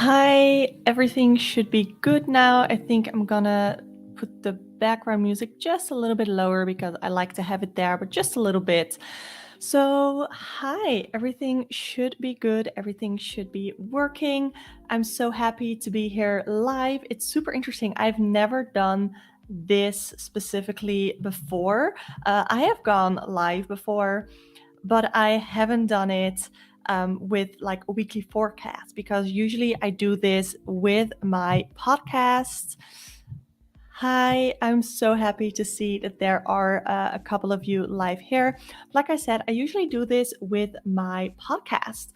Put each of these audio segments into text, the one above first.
Hi, everything should be good now. I think I'm gonna put the background music just a little bit lower because I like to have it there, but just a little bit. So, hi, everything should be good. Everything should be working. I'm so happy to be here live. It's super interesting. I've never done this specifically before. I have gone live before, but I haven't done it with like a weekly forecast because usually I do this with my podcast. Hi, I'm so happy to see that there are a couple of you live here. Like I said, I usually do this with my podcast,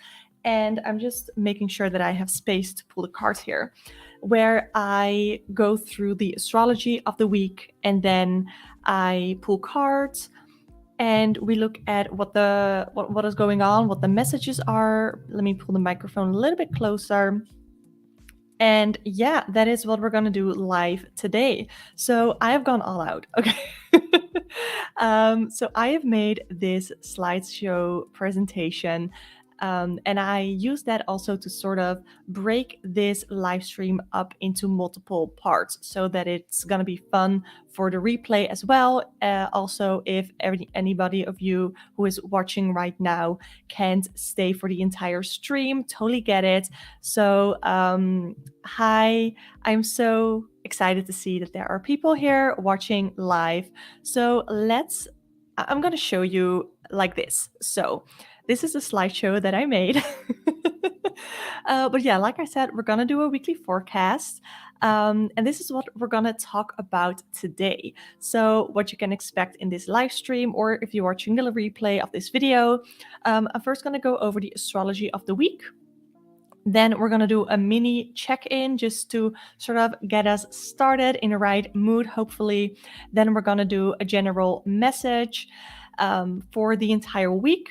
and I'm just making sure that I have space to pull the cards here, where I go through the astrology of the week and then I pull cards and we look at what is going on, what the messages are. Let me pull the microphone a little bit closer. And yeah, that is what we're going to do live today. So I have gone all out. Okay. So I have made this slideshow presentation. And I use that also to sort of break this live stream up into multiple parts so that it's going to be fun for the replay as well. Also, if anybody of you who is watching right now can't stay for the entire stream, totally get it. So, hi, I'm so excited to see that there are people here watching live. So I'm going to show you like this. So this is a slideshow that I made. But yeah, like I said, we're going to do a weekly forecast. And this is what we're going to talk about today. So what you can expect in this live stream, or if you're watching the replay of this video, I'm first going to go over the astrology of the week. Then we're going to do a mini check-in just to sort of get us started in the right mood, hopefully. Then we're going to do a general message for the entire week.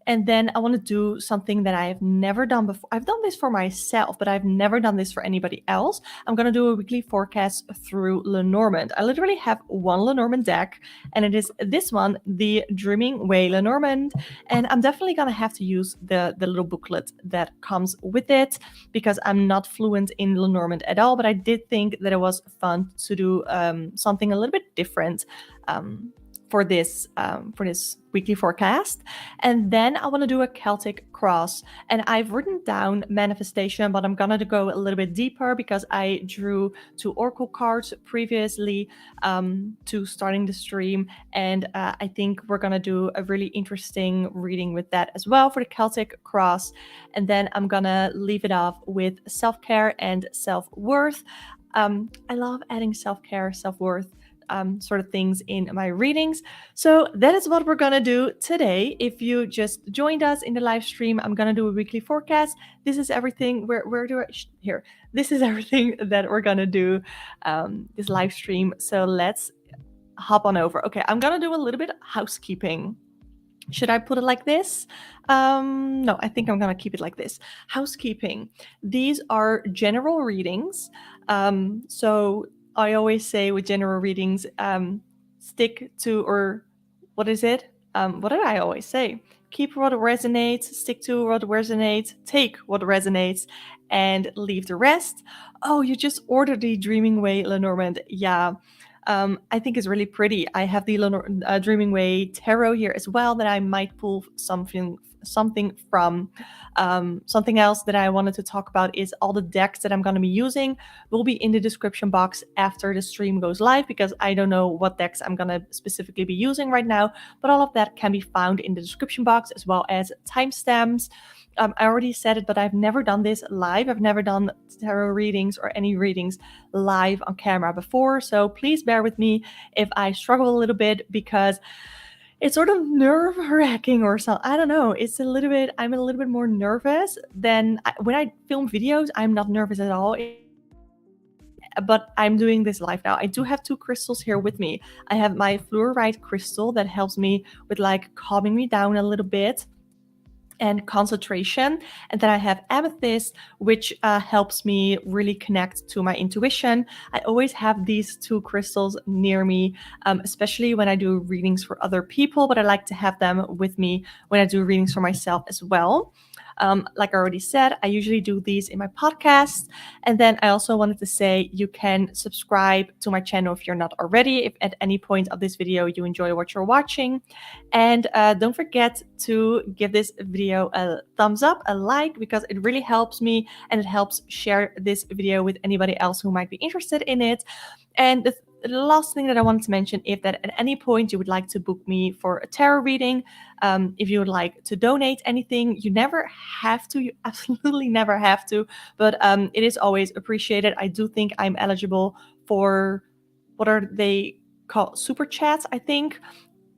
And then I want to do something that I have never done before. I've done this for myself, but I've never done this for anybody else. I'm going to do a weekly forecast through Lenormand. I literally have one Lenormand deck, and it is this one, the Dreaming Way Lenormand. And I'm definitely going to have to use the little booklet that comes with it because I'm not fluent in Lenormand at all. But I did think that it was fun to do something a little bit different for this weekly forecast. And then I want to do a Celtic cross, and I've written down manifestation, but I'm gonna go a little bit deeper because I drew 2 oracle cards previously to starting the stream, and I think we're gonna do a really interesting reading with that as well for the Celtic cross. And then I'm gonna leave it off with self-care and self-worth. I love adding self-care, self-worth sort of things in my readings. So that is what we're gonna do today. If you just joined us in the live stream, I'm gonna do a weekly forecast. This is everything. Where do I here? This is everything that we're gonna do this live stream. So let's hop on over. Okay, I'm gonna do a little bit of housekeeping. Should I put it like this? No, I think I'm gonna keep it like this. Housekeeping. These are general readings. So I always say with general readings, stick to, or what is it? What did I always say? Keep what resonates, stick to what resonates, take what resonates, and leave the rest. Oh, you just ordered the Dreaming Way Lenormand. Yeah. I think it's really pretty. I have the Dreaming Way tarot here as well that I might pull something from. Something else that I wanted to talk about is all the decks that I'm going to be using will be in the description box after the stream goes live, because I don't know what decks I'm going to specifically be using right now, but all of that can be found in the description box as well as timestamps. I already said it, but I've never done this live. I've never done tarot readings or any readings live on camera before. So please bear with me if I struggle a little bit, because it's sort of nerve-wracking or something. I don't know. I'm a little bit more nervous than when I film videos. I'm not nervous at all. But I'm doing this live now. I do have 2 crystals here with me. I have my fluorite crystal that helps me with like calming me down a little bit and concentration. And then I have amethyst, which helps me really connect to my intuition. I always have these 2 crystals near me, especially when I do readings for other people, but I like to have them with me when I do readings for myself as well. Like I already said, I usually do these in my podcast. And then I also wanted to say you can subscribe to my channel if you're not already, if at any point of this video you enjoy what you're watching. And don't forget to give this video a thumbs up, a like, because it really helps me and it helps share this video with anybody else who might be interested in it. And the last thing that I wanted to mention, if that at any point you would like to book me for a tarot reading, if you would like to donate anything, you never have to, you absolutely never have to, but it is always appreciated. I do think I'm eligible for, what are they called? Super chats, I think.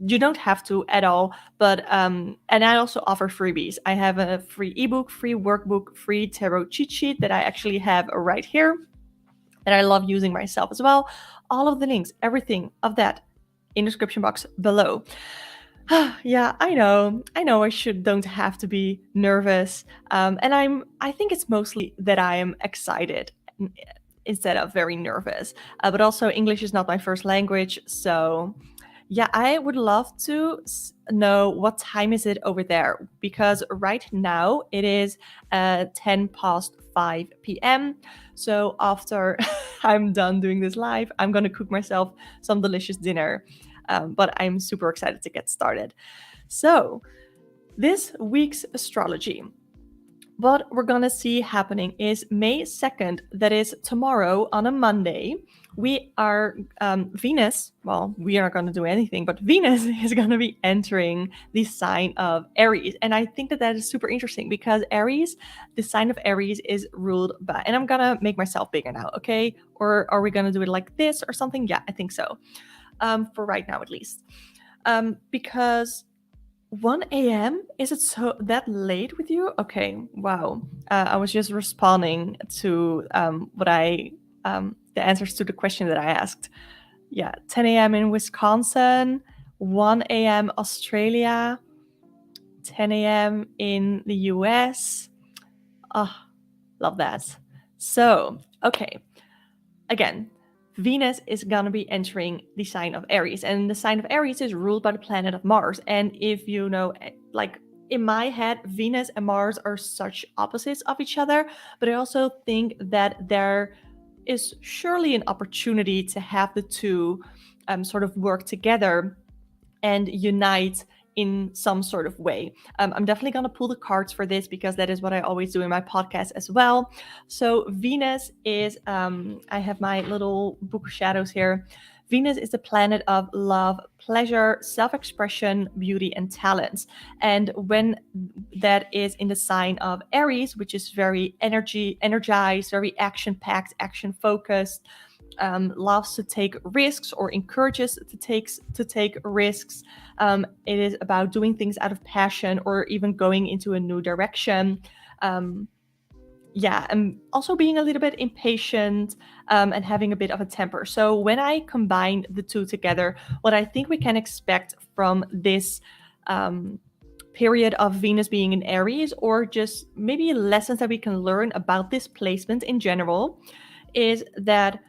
You don't have to at all, but and I also offer freebies. I have a free ebook, free workbook, free tarot cheat sheet that I actually have right here that I love using myself as well. All of the links, everything of that in the description box below. Yeah, I know I don't have to be nervous. And I think it's mostly that I am excited instead of very nervous. But also English is not my first language, so yeah, I would love to know what time is it over there, because right now it is 10 past 5 p.m. So after I'm done doing this live, I'm going to cook myself some delicious dinner. But I'm super excited to get started. So this week's astrology, what we're going to see happening is May 2nd, that is tomorrow on a Monday. We are, Venus, well, we aren't going to do anything, but Venus is going to be entering the sign of Aries. And I think that is super interesting because Aries, the sign of Aries is ruled by, and I'm going to make myself bigger now, okay? Or are we going to do it like this or something? Yeah, I think so. For right now, at least. Because 1 a.m. Is it so that late with you? Okay, wow. I was just responding to the answers to the question that I asked. Yeah, 10 a.m. in Wisconsin, 1 a.m. Australia, 10 a.m. in the US. Oh, love that. So, okay. Again, Venus is going to be entering the sign of Aries, and the sign of Aries is ruled by the planet of Mars. And if you know, like in my head, Venus and Mars are such opposites of each other, but I also think that there is surely an opportunity to have the two sort of work together and unite in some sort of way. I'm definitely going to pull the cards for this because that is what I always do in my podcast as well. So Venus is, I have my little book of shadows here. Venus is the planet of love, pleasure, self-expression, beauty, and talents. And when that is in the sign of Aries, which is very energized, very action-packed, action-focused, loves to take risks or encourages to take risks. It is about doing things out of passion or even going into a new direction. And also being a little bit impatient and having a bit of a temper. So when I combine the two together, what I think we can expect from this period of Venus being in Aries, or just maybe lessons that we can learn about this placement in general, is that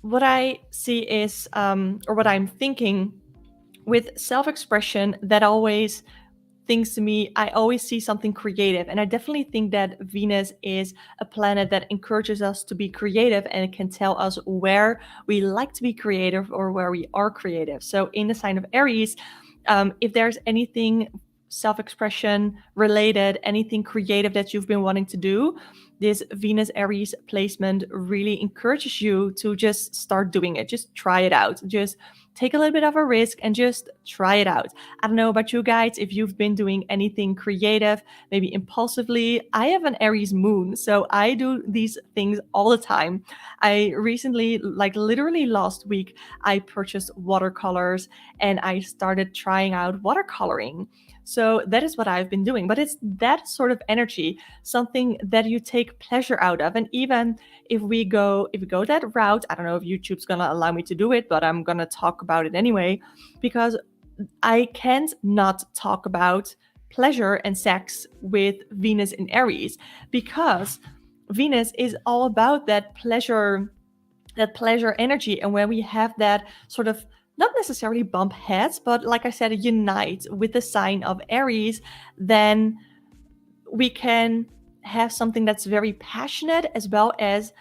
what I see is, or what I'm thinking with self-expression, that always things to me, I always see something creative. And I definitely think that Venus is a planet that encourages us to be creative, and it can tell us where we like to be creative or where we are creative. So in the sign of Aries, if there's anything self-expression related, anything creative that you've been wanting to do, this Venus Aries placement really encourages you to just start doing it. Just try it out. Just take a little bit of a risk and just try it out. I don't know about you guys, if you've been doing anything creative, maybe impulsively. I have an Aries moon, so I do these things all the time. I recently, like literally last week, I purchased watercolors and I started trying out watercoloring. So that is what I've been doing. But it's that sort of energy, something that you take pleasure out of. And even if we go that route, I don't know if YouTube's gonna allow me to do it, but I'm gonna talk about it anyway, because I can't not talk about pleasure and sex with Venus in Aries, because Venus is all about that pleasure energy. And when we have that sort of, not necessarily bump heads, but like I said, unite with the sign of Aries, then we can have something that's very passionate as well as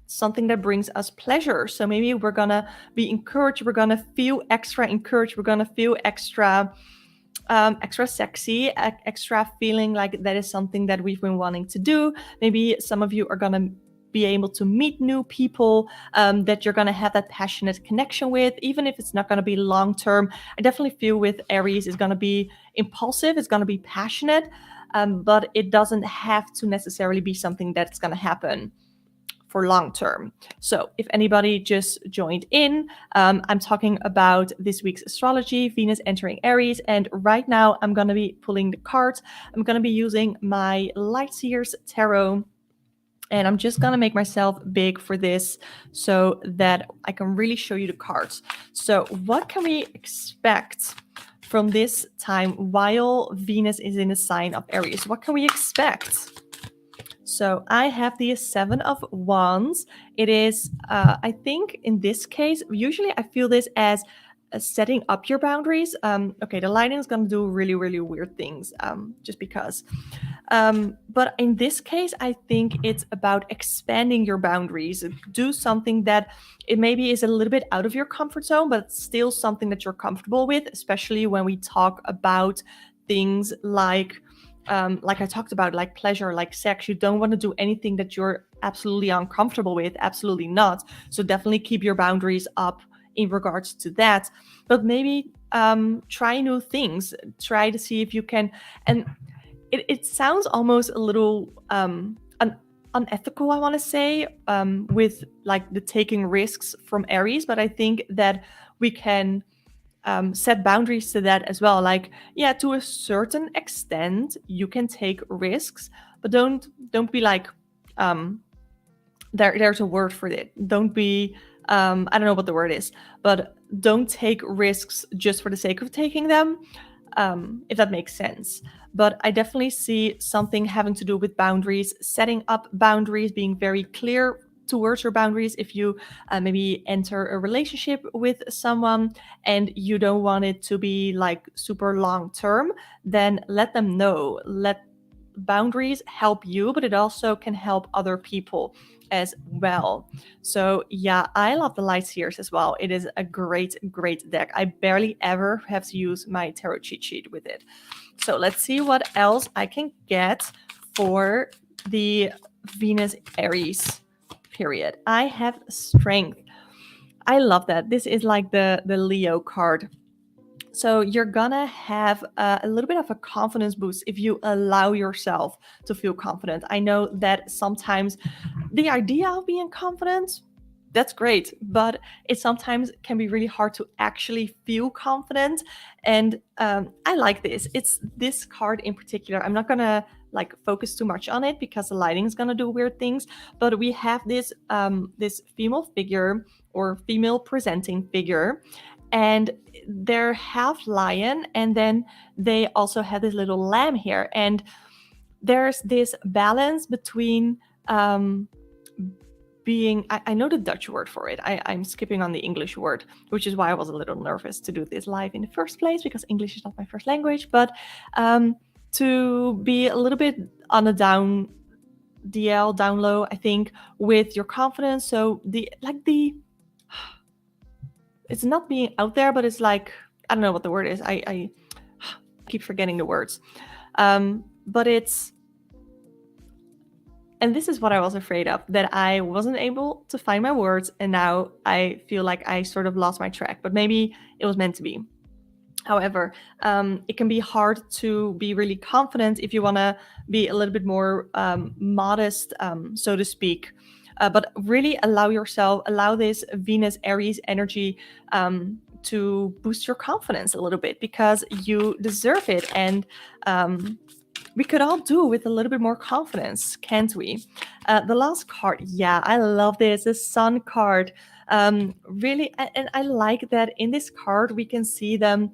something that brings us pleasure. So maybe we're gonna be encouraged, we're gonna feel extra encouraged, we're gonna feel extra sexy, extra feeling like that is something that we've been wanting to do. Maybe some of you are gonna be able to meet new people that you're going to have that passionate connection with, even if it's not going to be long term. I definitely feel with Aries is going to be impulsive, it's going to be passionate, but it doesn't have to necessarily be something that's going to happen for long term. So if anybody just joined in, I'm talking about this week's astrology, Venus entering Aries, and right now I'm going to be pulling the cards. I'm going to be using my Light Seers Tarot, and I'm just gonna make myself big for this so that I can really show you the cards. So what can we expect from this time while Venus is in the sign of Aries? What can we expect? So I have the Seven of Wands. It is, I think in this case, usually I feel this as setting up your boundaries. Okay, the lighting is gonna do really, really weird things just because. But in this case, I think it's about expanding your boundaries. Do something that it maybe is a little bit out of your comfort zone, but still something that you're comfortable with, especially when we talk about things like I talked about, like pleasure, like sex. You don't want to do anything that you're absolutely uncomfortable with. Absolutely not. So definitely keep your boundaries up in regards to that. But maybe try new things. Try to see if you can. And it sounds almost a little unethical, I want to say, with like the taking risks from Aries. But I think that we can set boundaries to that as well. Like, yeah, to a certain extent, you can take risks, but don't be like, there's a word for it. Don't be, I don't know what the word is, but don't take risks just for the sake of taking them, if that makes sense. But I definitely see something having to do with boundaries, setting up boundaries, being very clear towards your boundaries. If you maybe enter a relationship with someone and you don't want it to be like super long term, then let them know. Let boundaries help you, but it also can help other people as well. So yeah, I love the Light Seers as well. It is a great deck. I barely ever have to use my tarot cheat sheet with it. So let's see what else I can get for the Venus Aries period. I have Strength. I love that. This is like the Leo card. So you're gonna have a little bit of a confidence boost if you allow yourself to feel confident. I know that sometimes the idea of being confident, that's great, but it sometimes can be really hard to actually feel confident. And I like this. It's this card in particular. I'm not gonna like focus too much on it because the lighting is gonna do weird things. But we have this this female figure or female presenting figure, and they're half lion, and then they also have this little lamb here, and there's this balance between being, I know the Dutch word for it. I'm skipping on the English word, which is why I was a little nervous to do this live in the first place, because English is not my first language. But to be a little bit on a down low, I think, with your confidence. So it's not being out there, but it's like, I don't know what the word is. I keep forgetting the words. But it's, and this is what I was afraid of, that I wasn't able to find my words, and now I feel like I sort of lost my track, but maybe it was meant to be. However, it can be hard to be really confident if you want to be a little bit more modest, so to speak. But really allow this Venus Aries energy to boost your confidence a little bit, because you deserve it. And we could all do with a little bit more confidence, can't we? The last card, yeah, I love this, the Sun card. Really, and I like that in this card we can see them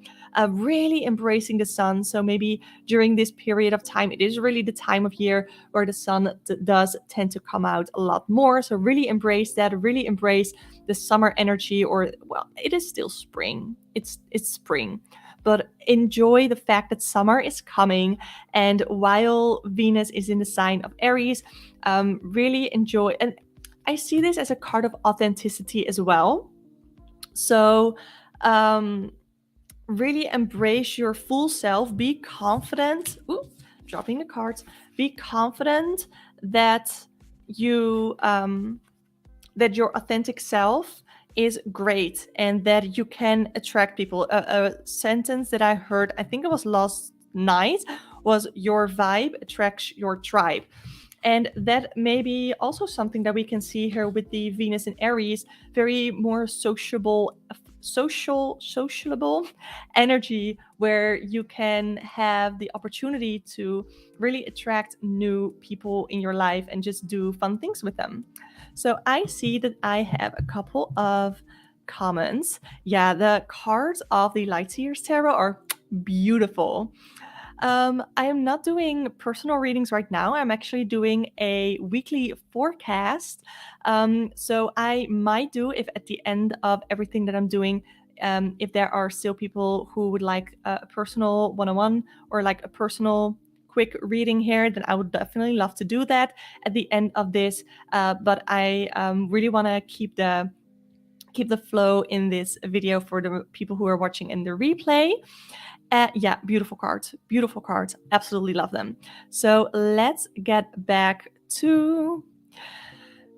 really embracing the sun. So maybe during this period of time, it is really the time of year where the sun does tend to come out a lot more. So really embrace that, really embrace the summer energy, or, well, it is still spring. It's spring. but enjoy the fact that summer is coming. And while Venus is in the sign of Aries, really enjoy. And I see this as a card of authenticity as well. So, really embrace your full self. Be confident. Ooh, dropping the cards. Be confident that you that your authentic self is great and that you can attract people. A sentence that I heard, I think it was last night, was your vibe attracts your tribe. And that may be also something that we can see here with the Venus in Aries, very more sociable energy, where you can have the opportunity to really attract new people in your life and just do fun things with them. So I see that I have a couple of comments. Yeah, the cards of the Light Seers Tarot are beautiful. I am not doing personal readings right now. I'm actually doing a weekly forecast. So I might do, if at the end of everything that I'm doing, if there are still people who would like a personal one-on-one or like a personal quick reading here, then I would definitely love to do that at the end of this. But I really want to keep the flow in this video for the people who are watching in the replay. Yeah, beautiful cards. Beautiful cards. Absolutely love them. So let's get back to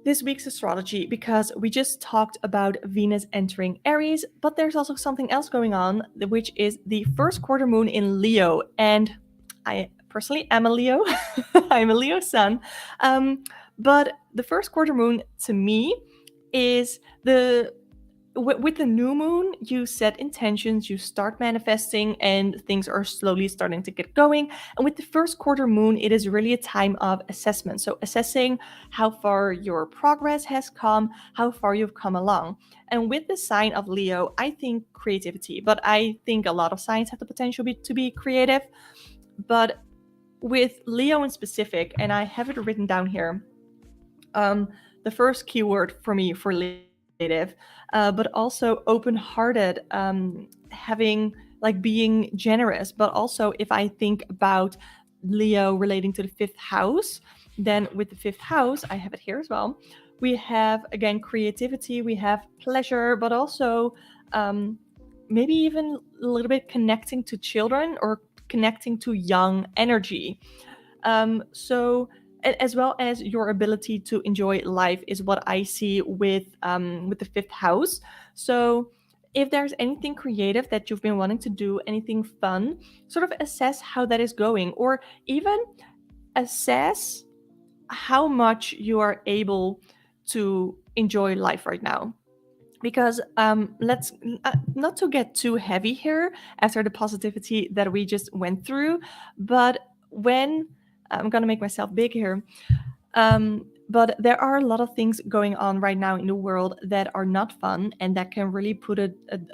this week's astrology, because we just talked about Venus entering Aries, but there's also something else going on, which is the first quarter moon in Leo. And I personally am a Leo. I'm a Leo sun. But the first quarter moon to me is with the new moon, you set intentions, you start manifesting, and things are slowly starting to get going. And with the first quarter moon, it is really a time of assessment. So assessing how far your progress has come, how far you've come along. And with the sign of Leo, I think creativity, but I think a lot of signs have the potential to be creative. But with Leo in specific, and I have it written down here, the first keyword for me for Leo, but also open-hearted, having like being generous. But also, if I think about Leo relating to the fifth house, then with the fifth house, I have it here as well. We have again creativity, we have pleasure, but also maybe even a little bit connecting to children or connecting to young energy. So as well as your ability to enjoy life is what I see with the fifth house. So if there's anything creative that you've been wanting to do, anything fun, sort of assess how that is going, or even assess how much you are able to enjoy life right now. Because let's not to get too heavy here after the positivity that we just went through, but when I'm gonna make myself big here. But there are a lot of things going on right now in the world that are not fun and that can really put a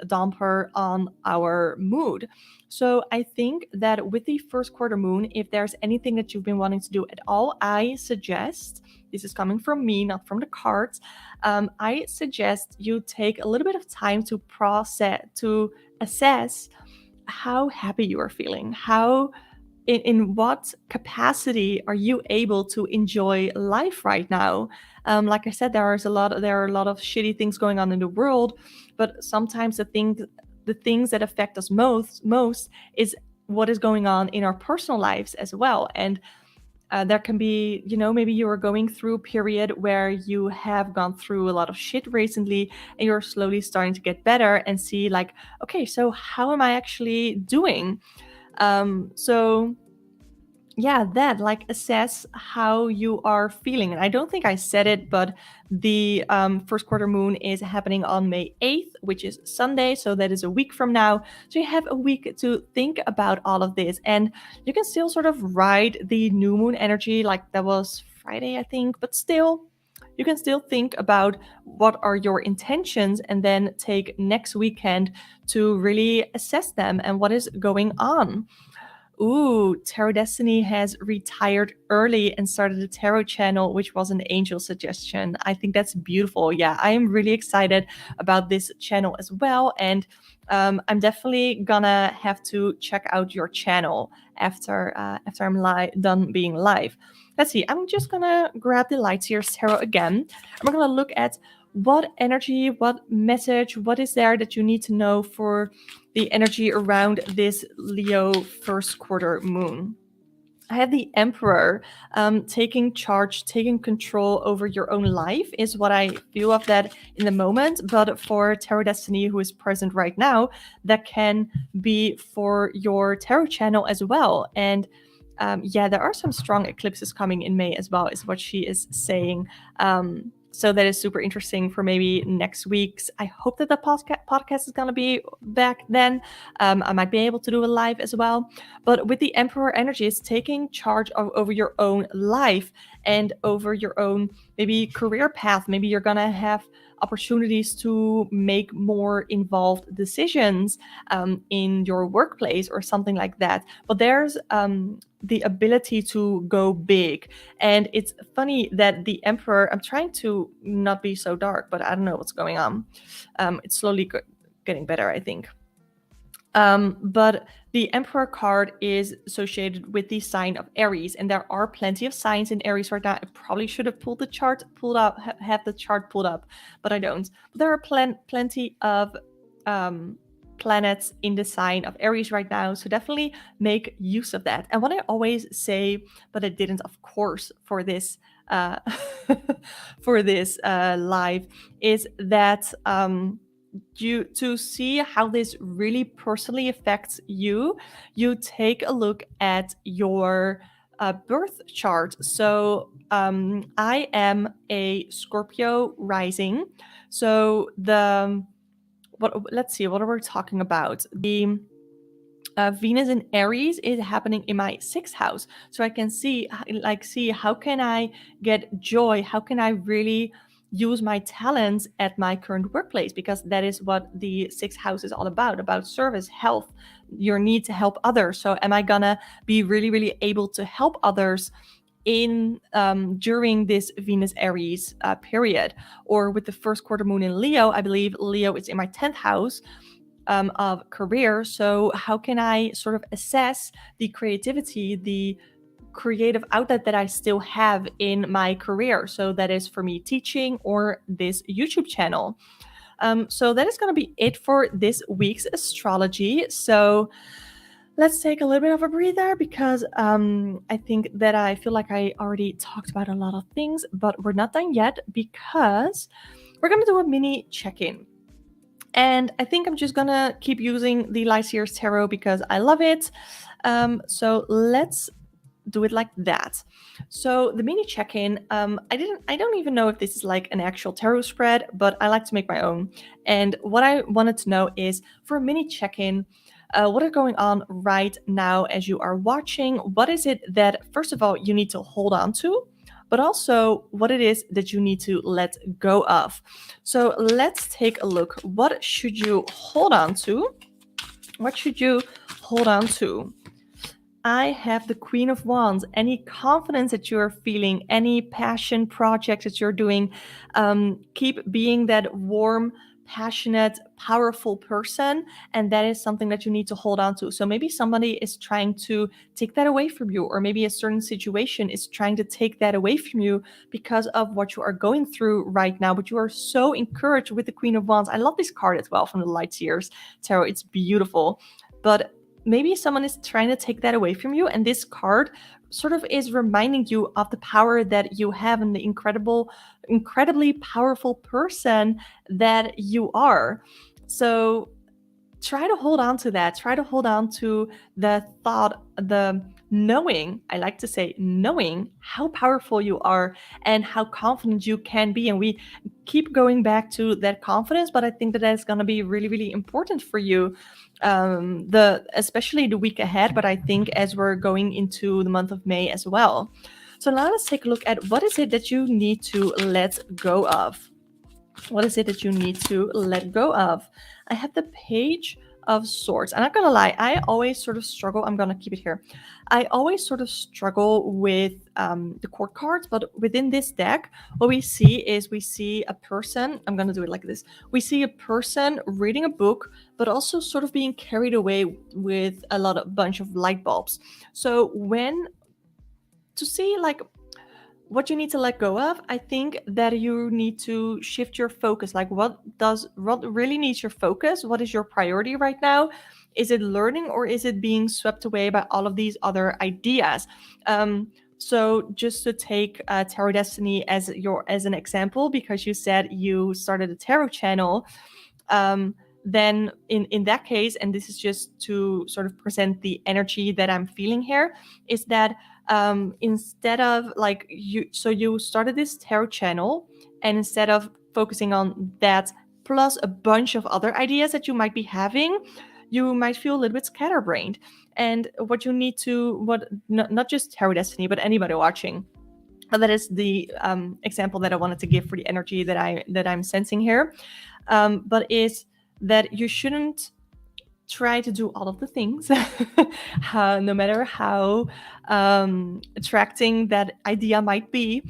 damper on our mood. So I think that with the first quarter moon, if there's anything that you've been wanting to do at all, I suggest, this is coming from me, not from the cards, I suggest you take a little bit of time to assess how happy you are feeling, how in what capacity are you able to enjoy life right now? Like I said, there are a lot of shitty things going on in the world, but sometimes the things that affect us most is what is going on in our personal lives as well. And there can be, maybe you are going through a period where you have gone through a lot of shit recently and you're slowly starting to get better and see like, okay, so how am I actually doing? So yeah, that like assess how you are feeling. And I don't think I said it, but the first quarter moon is happening on May 8th, which is Sunday. So that is a week from now. So you have a week to think about all of this. And you can still sort of ride the new moon energy, like that was Friday, I think, but still, you can still think about what are your intentions and then take next weekend to really assess them and what is going on. ooh, Tarot Destiny has retired early and started a tarot channel, which was an angel suggestion. I think that's beautiful. Yeah, I am really excited about this channel as well. And I'm definitely gonna have to check out your channel after I'm done being live. Let's see. I'm just gonna grab the Light Seers Tarot again, and we're gonna look at what energy, what message, what is there that you need to know for the energy around this Leo first quarter moon. I have the Emperor. Taking charge, taking control over your own life is what I feel of that in the moment. But for Tarot Destiny, who is present right now, that can be for your tarot channel as well. And yeah, there are some strong eclipses coming in May as well, is what she is saying. So that is super interesting for maybe next week's. I hope that the podcast is going to be back then. I might be able to do a live as well. But with the Emperor energy, it's taking charge over your own life and over your own maybe career path. Maybe you're going to have opportunities to make more involved decisions in your workplace or something like that. But there's the ability to go big. And it's funny that the Emperor, I'm trying to not be so dark, but I don't know what's going on. It's slowly getting better, I think. But the Emperor card is associated with the sign of Aries, and there are plenty of signs in Aries right now. I probably should have pulled the chart pulled up, have the chart pulled up, but I don't. But there are plenty of planets in the sign of Aries right now, so definitely make use of that. And what I always say, but I didn't, of course, for this for this live, is that you to see how this really personally affects you, you take a look at your birth chart. So I am a Scorpio rising. So let's see, what are we talking about? The Venus in Aries is happening in my 6th house. So I can see how can I get joy? How can I really use my talents at my current workplace? Because that is what the 6th house is all about service, health, your need to help others. So am I gonna be really, really able to help others in during this Venus Aries period? Or with the first quarter moon in Leo, I believe Leo is in my 10th house of career. So how can I sort of assess the creativity, the creative outlet that I still have in my career? So that is for me teaching or this YouTube channel. So that is going to be it for this week's astrology. So let's take a little bit of a breather, because I think that I feel like I already talked about a lot of things, but we're not done yet, because we're going to do a mini check-in. And I think I'm just gonna keep using the Light Seers Tarot because I love it. So let's do it like that. So the mini check-in, I don't even know if this is like an actual tarot spread, but I like to make my own. And what I wanted to know is, for a mini check-in, what is going on right now as you are watching? What is it that, first of all, you need to hold on to? But also what it is that you need to let go of. So let's take a look. What should you hold on to? What should you hold on to? I have the Queen of Wands. Any confidence that you're feeling, any passion project that you're doing, keep being that warm, passionate, powerful person. And that is something that you need to hold on to. So maybe somebody is trying to take that away from you, or maybe a certain situation is trying to take that away from you because of what you are going through right now. But you are so encouraged with the Queen of Wands. I love this card as well from the Light Seers Tarot. It's beautiful. But maybe someone is trying to take that away from you, and this card sort of is reminding you of the power that you have and the incredibly powerful person that you are. So try to hold on to that. Try to hold on to the thought, the knowing, I like to say knowing how powerful you are and how confident you can be. And we keep going back to that confidence, but I think that that's going to be really, really important for you, especially the week ahead, but I think as we're going into the month of May as well. So now let's take a look at what is it that you need to let go of. What is it that you need to let go of? I have the Page of Swords. I'm not gonna lie, I always sort of struggle. I'm gonna keep it here. I always sort of struggle with the court cards, but within this deck, what we see a person. I'm gonna do it like this. We see a person reading a book, but also sort of being carried away with a bunch of light bulbs. So when to see like what you need to let go of, I think that you need to shift your focus. Like what really needs your focus? What is your priority right now? Is it learning, or is it being swept away by all of these other ideas? So just to take Tarot Destiny as an example, because you said you started a tarot channel, then in that case, and this is just to sort of present the energy that I'm feeling here, is that instead of like you started this tarot channel, and instead of focusing on that plus a bunch of other ideas that you might be having, you might feel a little bit scatterbrained. And what you need to, not just Tarot Destiny, but anybody watching, that is the example that I wanted to give for the energy that I'm sensing here, but is that you shouldn't try to do all of the things, no matter how attracting that idea might be,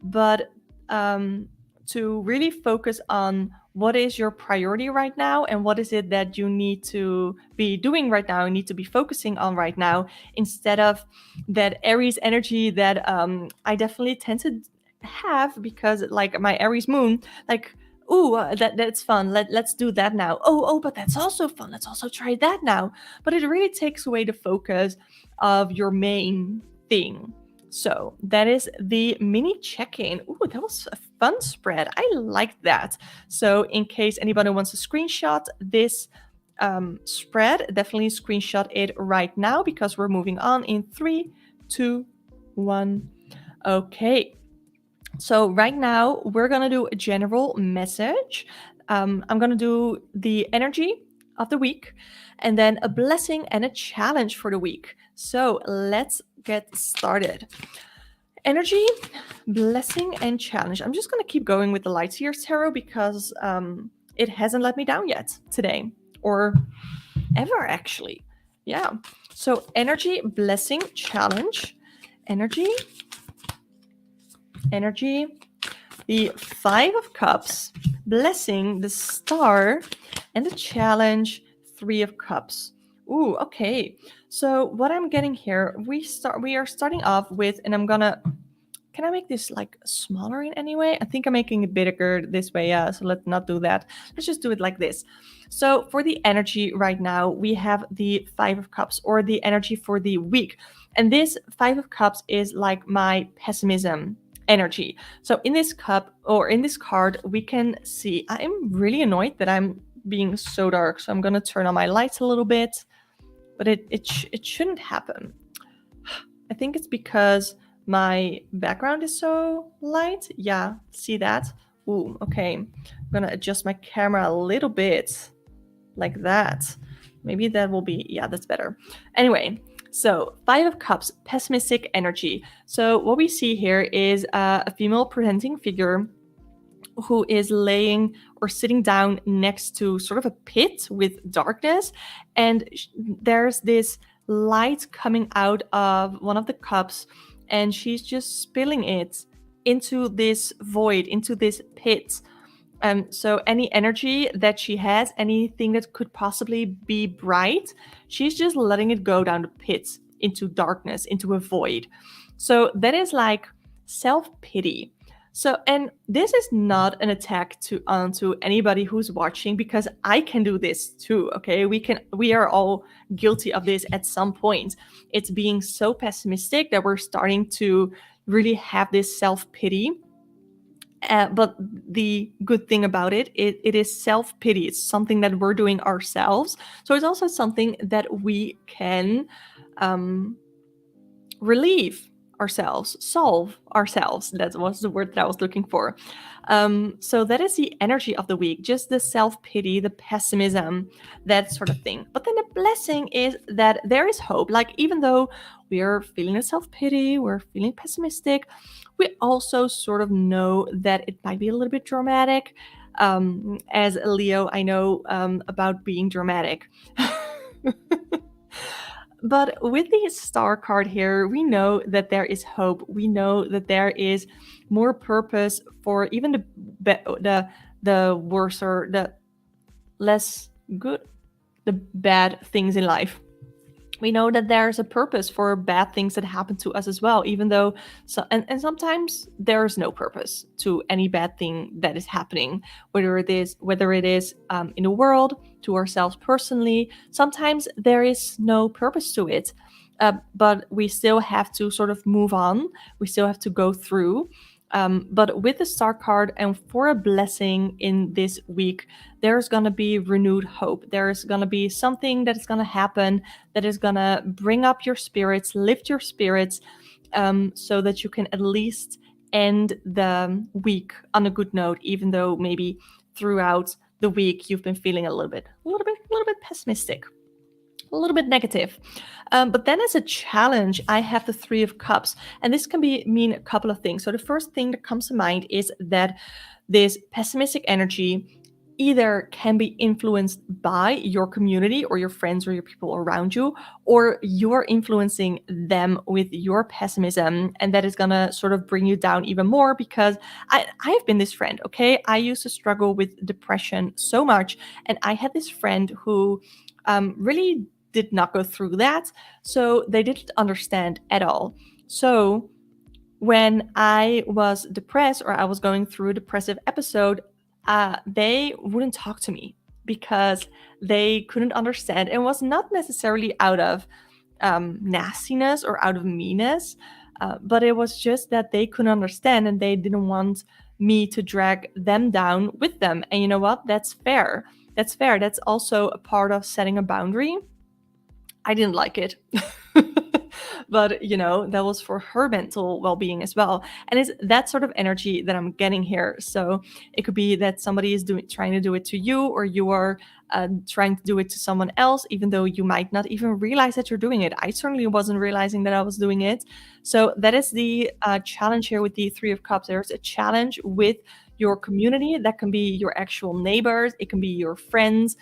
but to really focus on what is your priority right now, and what is it that you need to be doing right now, and need to be focusing on right now, instead of that Aries energy that I definitely tend to have, because like my Aries moon, like, ooh, that's fun. Let's do that now. Oh, but that's also fun. Let's also try that now. But it really takes away the focus of your main thing. So that is the mini check-in. Ooh, that was a fun spread. I liked that. So in case anybody wants to screenshot this spread, definitely screenshot it right now, because we're moving on in 3, 2, 1. Okay. So right now we're gonna do a general message. I'm gonna do the energy of the week, and then a blessing and a challenge for the week. So let's get started. Energy, blessing, and challenge. I'm just gonna keep going with the Light Seers Tarot, because it hasn't let me down yet today, or ever actually. Yeah. So energy, blessing, challenge. Energy, the 5 of Cups, blessing, the Star, and the challenge, 3 of Cups. Ooh, okay. So what I'm getting here, we are starting off with, and can I make this like smaller in any way? I think I'm making it bigger this way. Yeah, so let's not do that. Let's just do it like this. So for the energy right now, we have the 5 of Cups, or the energy for the week. And this 5 of Cups is like my pessimism energy. So in this cup, or in this card, we can see, I'm really annoyed that I'm being so dark. So I'm going to turn on my lights a little bit, but it shouldn't happen. I think it's because my background is so light. Yeah, see that? Ooh, okay. I'm going to adjust my camera a little bit like that. Maybe that will be, yeah, that's better. Anyway, so 5 of Cups, pessimistic energy. So what we see here is a female presenting figure who is laying or sitting down next to sort of a pit with darkness. And there's this light coming out of one of the cups, and she's just spilling it into this void, into this pit. So any energy that she has, anything that could possibly be bright, she's just letting it go down the pit, into darkness, into a void. So that is like self-pity. So, and this is not an attack onto anybody who's watching, because I can do this too. Okay, we are all guilty of this at some point. It's being so pessimistic that we're starting to really have this self-pity. But the good thing about it is self-pity. It's something that we're doing ourselves. So it's also something that we can relieve ourselves, solve ourselves. That was the word that I was looking for. So that is the energy of the week, just the self-pity, the pessimism, that sort of thing. But then the blessing is that there is hope. Like, even though we are feeling a self-pity, we're feeling pessimistic, we also sort of know that it might be a little bit dramatic. As a Leo, I know about being dramatic. But with the star card here, we know that there is hope. We know that there is more purpose for even the worse or the less good, the bad things in life. We know that there's a purpose for bad things that happen to us as well, even though and sometimes there's no purpose to any bad thing that is happening, whether it is in the world, to ourselves personally. Sometimes there is no purpose to it, but we still have to sort of move on. We still have to go through. But with the star card and for a blessing in this week, there's going to be renewed hope. There's going to be something that is going to happen that is going to bring up your spirits, lift your spirits, so that you can at least end the week on a good note, even though maybe throughout the week you've been feeling a little bit pessimistic, a little bit negative. But then as a challenge, I have the Three of Cups, and this can mean a couple of things. So the first thing that comes to mind is that this pessimistic energy either can be influenced by your community or your friends or your people around you, or you're influencing them with your pessimism, and that is gonna sort of bring you down even more. Because I've been this friend, okay? I used to struggle with depression so much, and I had this friend who really did not go through that, so they didn't understand at all. So when I was depressed or I was going through a depressive episode, they wouldn't talk to me because they couldn't understand. It was not necessarily out of nastiness or out of meanness, but it was just that they couldn't understand and they didn't want me to drag them down with them. And you know what? That's fair. That's fair. That's also a part of setting a boundary. I didn't like it. But that was for her mental well-being as well, and it's that sort of energy that I'm getting here. So it could be that somebody is trying to do it to you, or you are trying to do it to someone else, even though you might not even realize that you're doing it. I certainly wasn't realizing that I was doing it. So that is the challenge here with the Three of Cups. There's a challenge with your community. That can be your actual neighbors, it can be your friends.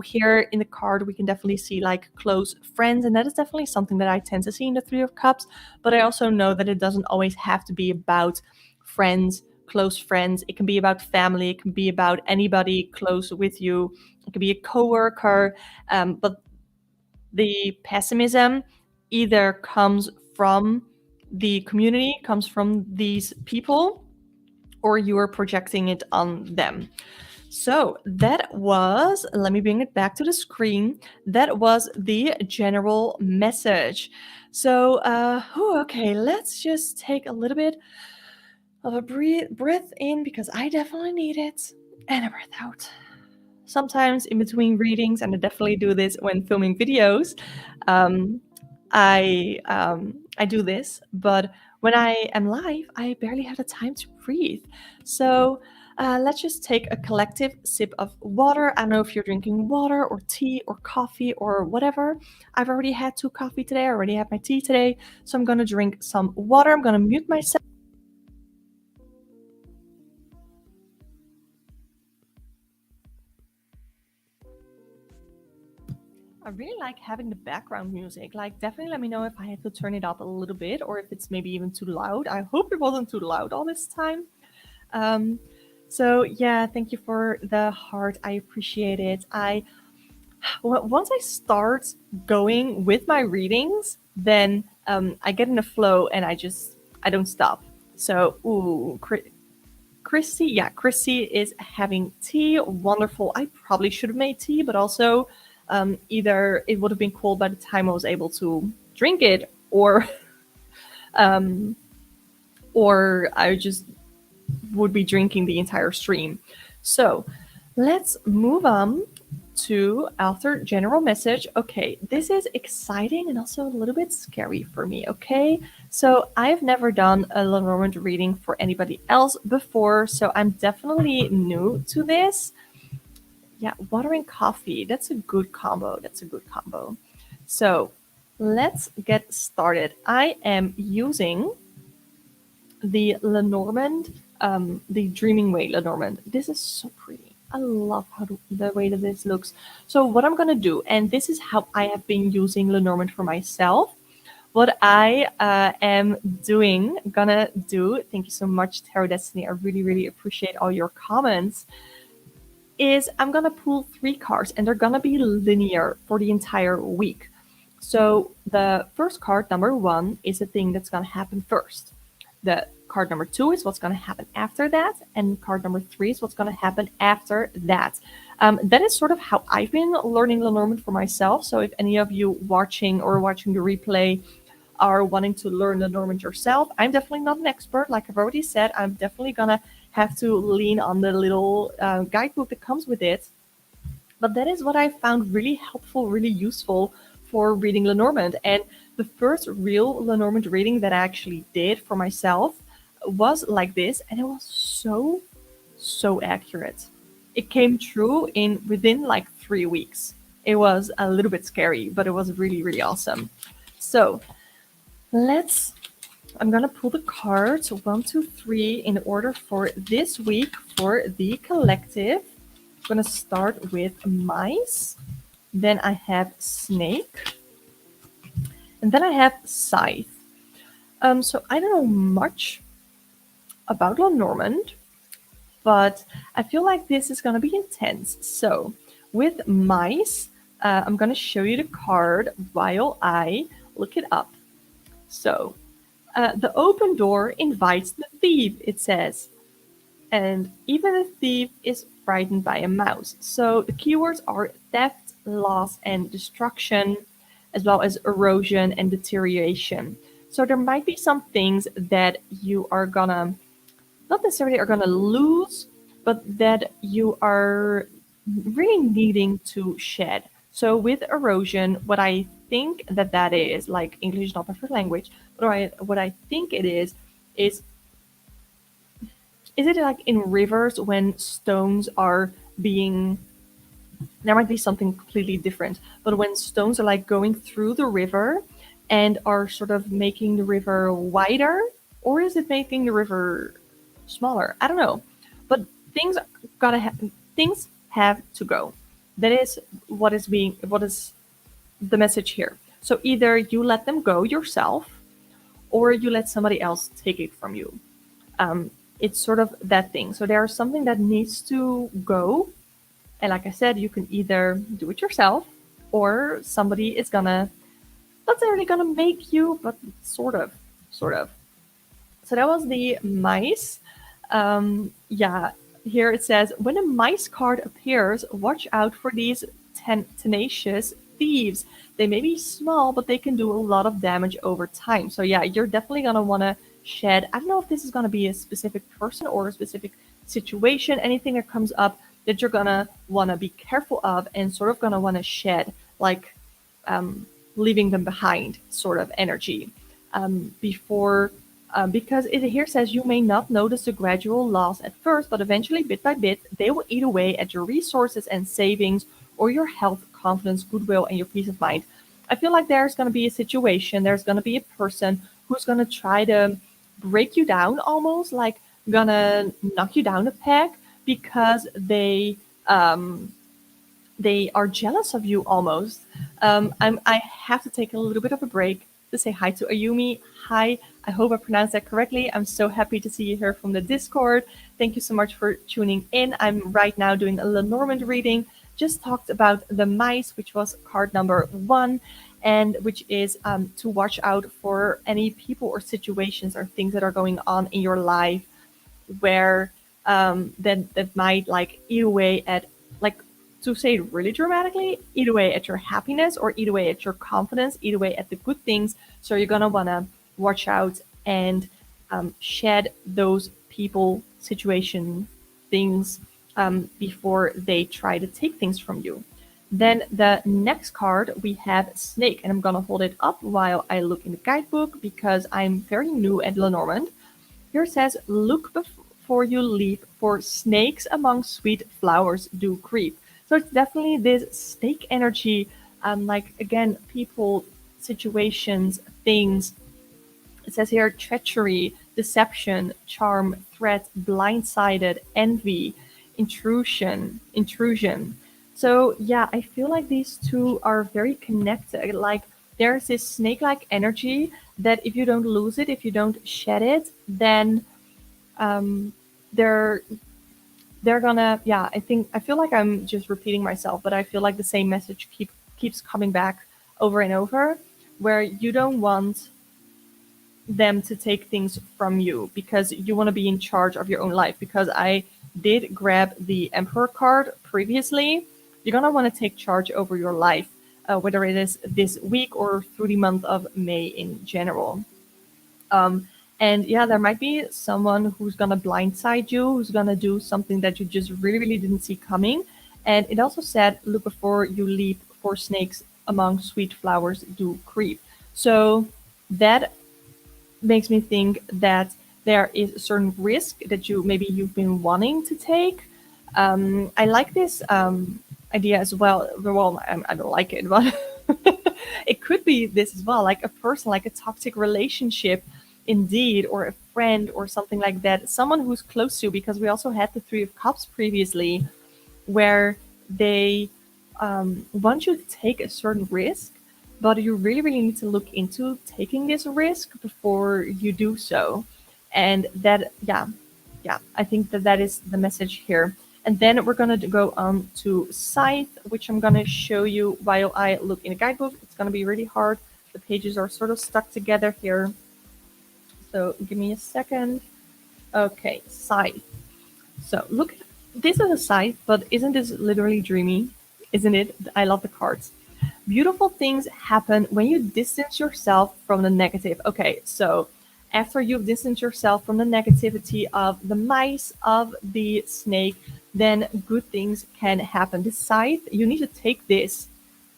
Here in the card, we can definitely see like close friends, and that is definitely something that I tend to see in the Three of Cups. But I also know that it doesn't always have to be about friends, close friends. It can be about family. It can be about anybody close with you. It could be a coworker. But the pessimism either comes from the community, comes from these people, or you are projecting it on them. So that was, let me bring it back to the screen. That was the general message. So, okay, let's just take a little bit of a breath in, because I definitely need it, and a breath out. Sometimes in between readings, and I definitely do this when filming videos, I do this, but when I am live, I barely have the time to breathe. So let's just take a collective sip of water. I don't know if you're drinking water or tea or coffee or whatever. I've already had 2 coffee today. I already had my tea today. So I'm going to drink some water. I'm going to mute myself. I really like having the background music. Like, definitely let me know if I have to turn it up a little bit or if it's maybe even too loud. I hope it wasn't too loud all this time. So yeah, thank you for the heart. I appreciate it. Once I start going with my readings, then I get in a flow and I don't stop. So, ooh, Christy, yeah, Christy is having tea. Wonderful. I probably should have made tea, but also either it would have been cold by the time I was able to drink it, or I just would be drinking the entire stream. So let's move on to our general message. Okay, this is exciting and also a little bit scary for me, okay? So I've never done a Lenormand reading for anybody else before, so I'm definitely new to this. Yeah, water and coffee, that's a good combo. So let's get started. I am using the Lenormand the Dreaming Way Lenormand. This is so pretty. I love the way that this looks. So what I'm gonna do, and this is how I have been using Lenormand for myself. What I am gonna do, thank you so much, Tarot Destiny. I really, really appreciate all your comments. Is I'm gonna pull 3 cards, and they're gonna be linear for the entire week. So the first card, number 1, is the thing that's gonna happen first. The card number 2 is what's gonna happen after that, and card number 3 is what's gonna happen after that. That is sort of how I've been learning Lenormand for myself. So if any of you watching the replay are wanting to learn Lenormand yourself, I'm definitely not an expert. Like I've already said, I'm definitely gonna have to lean on the little guidebook that comes with it. But that is what I found really helpful, really useful for reading Lenormand. And the first real Lenormand reading that I actually did for myself was like this, and it was so accurate. It came true within like 3 weeks. It was a little bit scary, but it was really, really awesome. So I'm gonna pull the cards 1, 2, 3 in order for this week for the collective. I'm gonna start with mice, then I have snake, and then I have scythe. So I don't know much about Lenormand, but I feel like this is gonna be intense. So with mice, I'm gonna show you the card while I look it up. So the open door invites the thief, it says. And even a thief is frightened by a mouse. So the keywords are theft, loss, and destruction, as well as erosion and deterioration. So there might be some things that you are gonna, not necessarily are gonna lose, but that you are really needing to shed. So with erosion, what I think that is, like English is not my first language, but what I think it is it like in rivers when stones are being, there might be something completely different, but when stones are like going through the river and are sort of making the river wider, or is it making the river smaller? I don't know. But things things have to go. That is what is the message here. So either you let them go yourself, or you let somebody else take it from you. It's sort of that thing. So there's something that needs to go. And like I said, you can either do it yourself, or somebody is gonna, not necessarily gonna make you, but sort of. So that was the mice. Yeah, here it says, when a mice card appears, watch out for these tenacious thieves. They may be small, but they can do a lot of damage over time. So yeah, you're definitely gonna wanna shed. I don't know if this is gonna be a specific person or a specific situation, anything that comes up that you're gonna wanna be careful of and sort of gonna wanna shed, like leaving them behind sort of energy before because it here says you may not notice the gradual loss at first, but eventually, bit by bit, they will eat away at your resources and savings, or your health, confidence, goodwill, and your peace of mind. I feel like there's going to be a situation, there's going to be a person who's going to try to break you down, almost like gonna knock you down a peg because they are jealous of you almost. I have to take a little bit of a break to say hi to Ayumi. Hi, I hope I pronounced that correctly. I'm so happy to see you here from the Discord. Thank you so much for tuning in. I'm right now doing a Lenormand reading. Just talked about the mice, which was card number 1, and which is to watch out for any people or situations or things that are going on in your life where that might like eat away at, like, to say it really dramatically, eat away at your happiness or eat away at your confidence, eat away at the good things. So you're gonna wanna watch out and shed those people, situation, things before they try to take things from you. Then the next card we have Snake, and I'm gonna hold it up while I look in the guidebook because I'm very new at Lenormand. Here it says, look before you leap, for snakes among sweet flowers do creep. So it's definitely this snake energy, like again, people, situations, things. It says here treachery, deception, charm, threat, blindsided, envy, intrusion. So yeah, I feel like these two are very connected. Like there's this snake-like energy that if you don't lose it, if you don't shed it, then um, they're they're gonna, yeah, I feel like I'm just repeating myself, but I feel like the same message keeps coming back over and over, where you don't want them to take things from you because you want to be in charge of your own life. Because I did grab the Emperor card previously, you're gonna want to take charge over your life, whether it is this week or through the month of May in general. Um, and yeah, there might be someone who's gonna blindside you, who's gonna do something that you just really, really didn't see coming. And it also said, look before you leap, for snakes among sweet flowers do creep. So that makes me think that there is a certain risk that you've been wanting to take. I like this idea as well. Well, I don't like it, but it could be this as well, like a person, like a toxic relationship, indeed, or a friend or something like that. Someone who's close to you, because we also had the Three of Cups previously, where they want you to take a certain risk, but you really, really need to look into taking this risk before you do so. And that, yeah, I think that that is the message here. And then we're going to go on to Scythe, which I'm going to show you while I look in a guidebook. It's going to be really hard. The pages are sort of stuck together here. So give me a second. Okay, Scythe. So look, this is a scythe, but isn't this literally dreamy? Isn't it? I love the cards. Beautiful things happen when you distance yourself from the negative. Okay, so after you've distanced yourself from the negativity of the mice, of the snake, then good things can happen. This scythe, you need to take this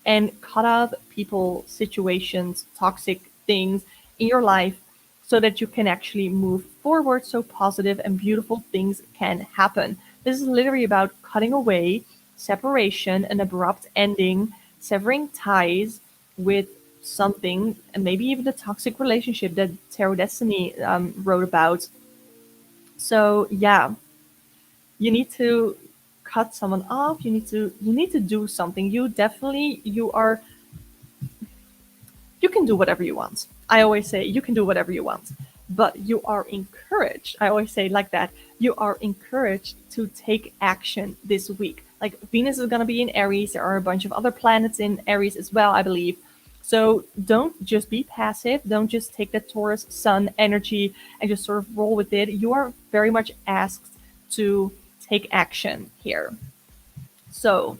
and cut off people, situations, toxic things in your life so that you can actually move forward so positive and beautiful things can happen. This is literally about cutting away, separation, an abrupt ending, severing ties with something, and maybe even the toxic relationship that Tarot Destiny wrote about. So yeah, you need to cut someone off. You need to do something. You can do whatever you want. I always say you can do whatever you want, but you are encouraged. I always say like that. You are encouraged to take action this week. Like Venus is going to be in Aries. There are a bunch of other planets in Aries as well, I believe. So don't just be passive. Don't just take the Taurus sun energy and just sort of roll with it. You are very much asked to take action here. So,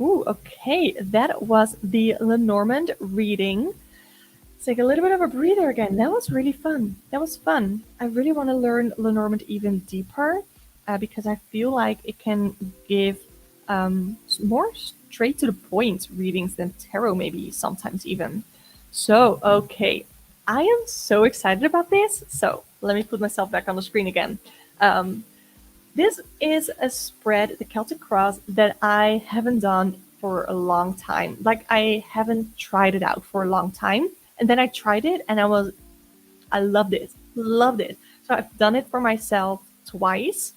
ooh, okay, that was the Lenormand reading. Take a little bit of a breather again. That was really fun. That was fun. I really want to learn Lenormand even deeper because I feel like it can give more straight to the point readings than tarot, maybe sometimes even. So, okay, I am so excited about this. So, let me put myself back on the screen again. This is a spread, the Celtic Cross, that I haven't done for a long time. Like, I haven't tried it out for a long time. And then I tried it and I loved it. Loved it. So I've done it for myself twice,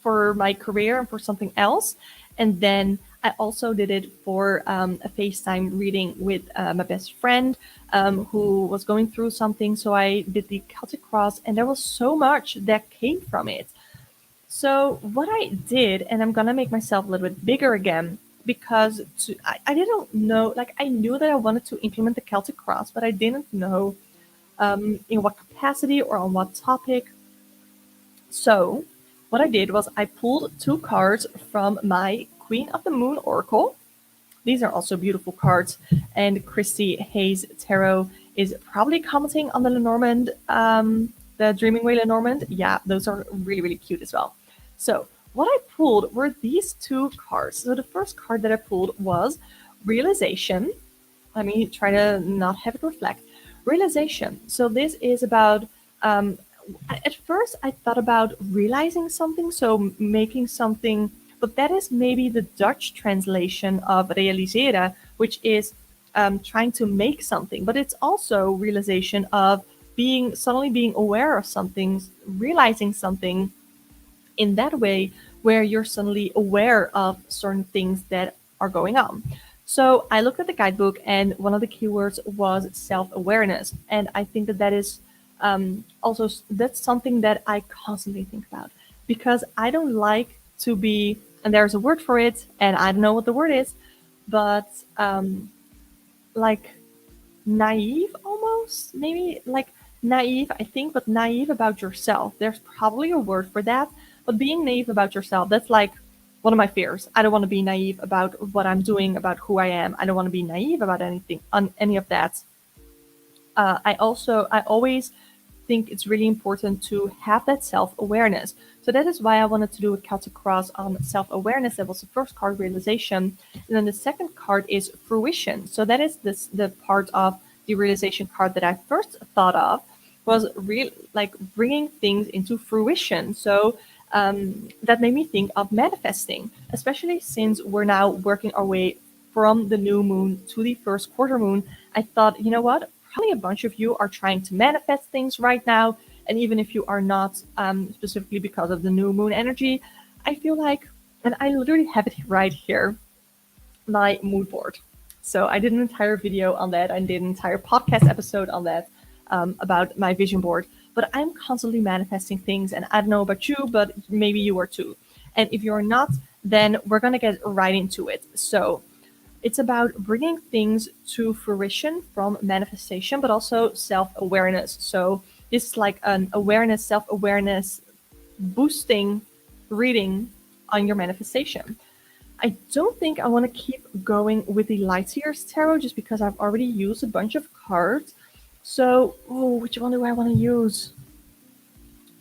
for my career and for something else. And then I also did it for a FaceTime reading with my best friend who was going through something. So I did the Celtic Cross, and there was so much that came from it. So what I did, and I'm gonna make myself a little bit bigger again, because I didn't know, like I knew that I wanted to implement the Celtic Cross, but I didn't know in what capacity or on what topic. So what I did was I pulled two cards from my Queen of the Moon Oracle. These are also beautiful cards, and Christy Hayes Tarot is probably commenting on the Lenormand, the Dreaming Way Lenormand. Yeah, those are really, really cute as well. So what I pulled were these two cards. So the first card that I pulled was Realization. Let me try to not have it reflect. Realization. So this is about, at first I thought about realizing something, so making something, but that is maybe the Dutch translation of realiseren, which is trying to make something, but it's also realization of being suddenly being aware of something, realizing something in that way, where you're suddenly aware of certain things that are going on. So I looked at the guidebook, and one of the keywords was self-awareness, and I think that that is also that's something that I constantly think about, because I don't like to be, and there's a word for it, and I don't know what the word is, but like naive, almost, maybe like naive, I think, but naive about yourself. There's probably a word for that, but being naive about yourself, that's like one of my fears. I don't want to be naive about what I'm doing, about who I am. I don't want to be naive about anything, on any of that. I always think it's really important to have that self awareness. So that is why I wanted to do a Celtic cross on self awareness. That was the first card, realization, and then the second card is fruition. So that is the part of the realization card that I first thought of, was real, like bringing things into fruition. So that made me think of manifesting, especially since we're now working our way from the new moon to the first quarter moon. I thought, you know what? Probably a bunch of you are trying to manifest things right now. And even if you are not, specifically because of the new moon energy, I feel like, and I literally have it right here, my mood board. So I did an entire video on that. I did an entire podcast episode on that, about my vision board. But I'm constantly manifesting things, and I don't know about you, but maybe you are too. And if you're not, then we're gonna get right into it. So it's about bringing things to fruition from manifestation, but also self awareness. So this is like an awareness, self awareness boosting reading on your manifestation. I don't think I want to keep going with the Light Years Tarot, just because I've already used a bunch of cards. So, oh, which one do I want to use?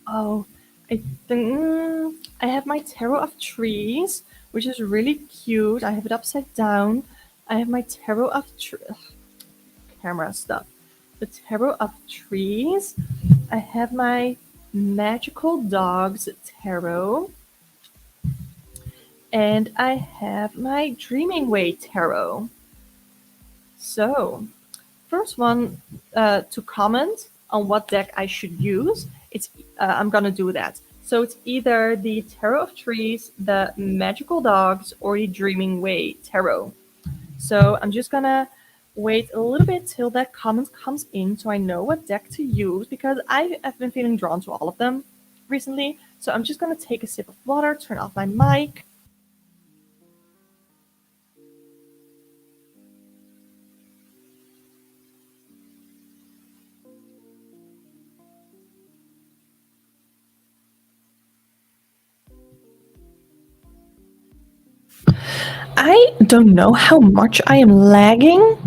Oh, I think I have my Tarot of Trees, which is really cute. I have it upside down. I have my Tarot of camera stuff. The Tarot of Trees. I have my Magical Dogs Tarot. And I have my Dreaming Way Tarot. So, first one, to comment on what deck I should use, it's I'm gonna do that. So it's either the Tarot of Trees, the Magical Dogs, or the Dreaming Way Tarot. So I'm just gonna wait a little bit till that comment comes in, so I know what deck to use, because I've been feeling drawn to all of them recently. So I'm just gonna take a sip of water, turn off my mic. I don't know how much I am lagging,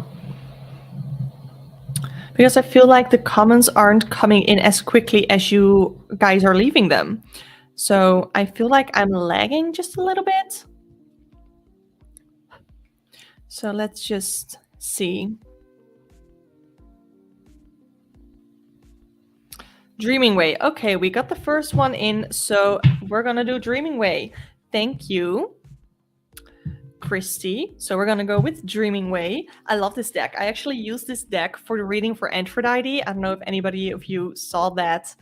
because I feel like the comments aren't coming in as quickly as you guys are leaving them. So I feel like I'm lagging just a little bit. So let's just see. Dreaming Way. Okay, we got the first one in, so we're gonna do Dreaming Way. Thank you, Christy. So we're gonna go with Dreaming Way. I love this deck. I actually used this deck for the reading for Aphrodite. I don't know if anybody of you saw that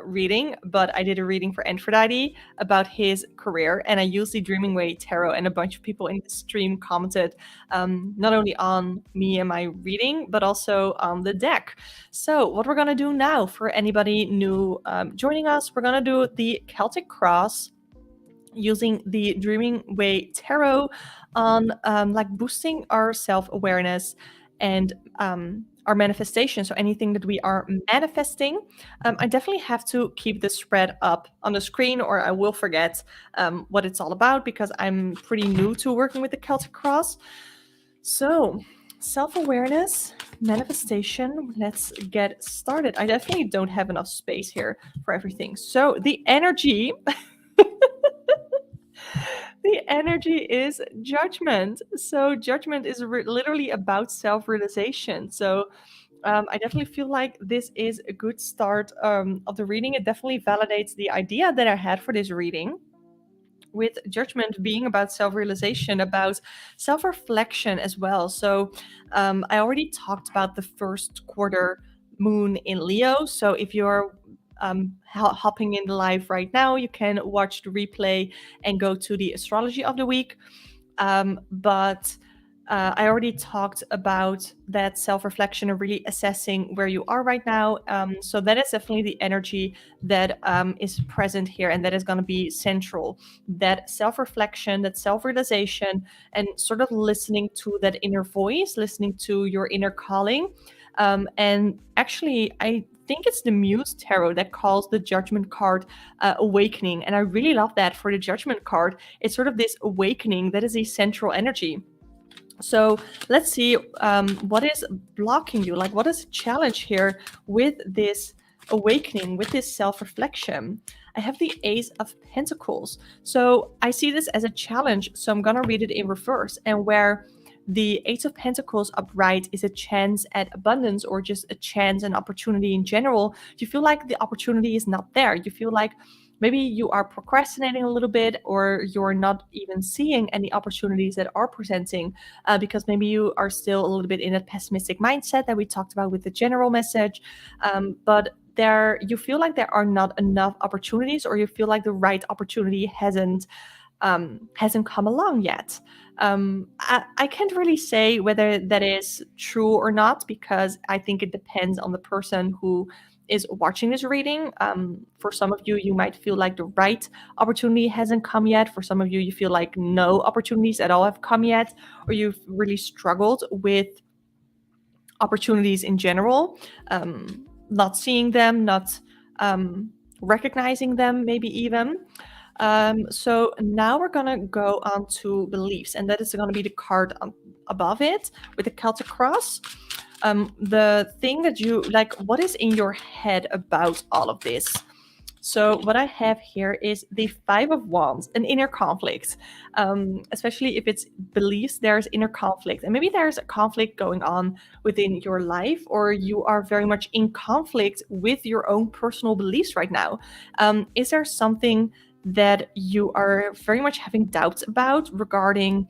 reading, but I did a reading for Aphrodite about his career, and I used the Dreaming Way tarot, and a bunch of people in the stream commented, not only on me and my reading, but also on the deck. So what we're gonna do now, for anybody new joining us, we're gonna do the Celtic Cross using the Dreaming Way tarot on like boosting our self-awareness and our manifestation. So anything that we are manifesting, I definitely have to keep the spread up on the screen, or I will forget what it's all about, because I'm pretty new to working with the Celtic Cross. So self-awareness, manifestation, let's get started. I definitely don't have enough space here for everything. So the energy the energy is judgment. So judgment is literally about self-realization. So I definitely feel like this is a good start of the reading. It definitely validates the idea that I had for this reading, with judgment being about self-realization, about self-reflection as well. So I already talked about the first quarter moon in Leo. So if you're hopping in the live right now, you can watch the replay and go to the astrology of the week. But I already talked about that self-reflection and really assessing where you are right now. So that is definitely the energy that is present here, and that is going to be central. That self-reflection, that self-realization, and sort of listening to that inner voice, listening to your inner calling. And actually, I think it's the Muse Tarot that calls the Judgment card awakening. And I really love that for the Judgment card. It's sort of this awakening that is a central energy. So let's see what is blocking you. Like, what is the challenge here with this awakening, with this self-reflection? I have the Ace of Pentacles. So I see this as a challenge. So I'm going to read it in reverse. And where the Ace of Pentacles upright is a chance at abundance, or just a chance and opportunity in general, you feel like the opportunity is not there. You feel like maybe you are procrastinating a little bit, or you're not even seeing any opportunities that are presenting because maybe you are still a little bit in a pessimistic mindset that we talked about with the general message. But you feel like there are not enough opportunities, or you feel like the right opportunity hasn't come along yet. I can't really say whether that is true or not, because I think it depends on the person who is watching this reading. For some of you, you might feel like the right opportunity hasn't come yet. For some of you, you feel like no opportunities at all have come yet, or you've really struggled with opportunities in general, not seeing them, not recognizing them, maybe even. So now we're gonna go on to beliefs, and that is gonna be the card above it with the Celtic cross. The thing that you like, what is in your head about all of this? So what I have here is the Five of Wands, an inner conflict. Especially if it's beliefs, there's inner conflict. And maybe there's a conflict going on within your life, or you are very much in conflict with your own personal beliefs right now. Is there something that you are very much having doubts about regarding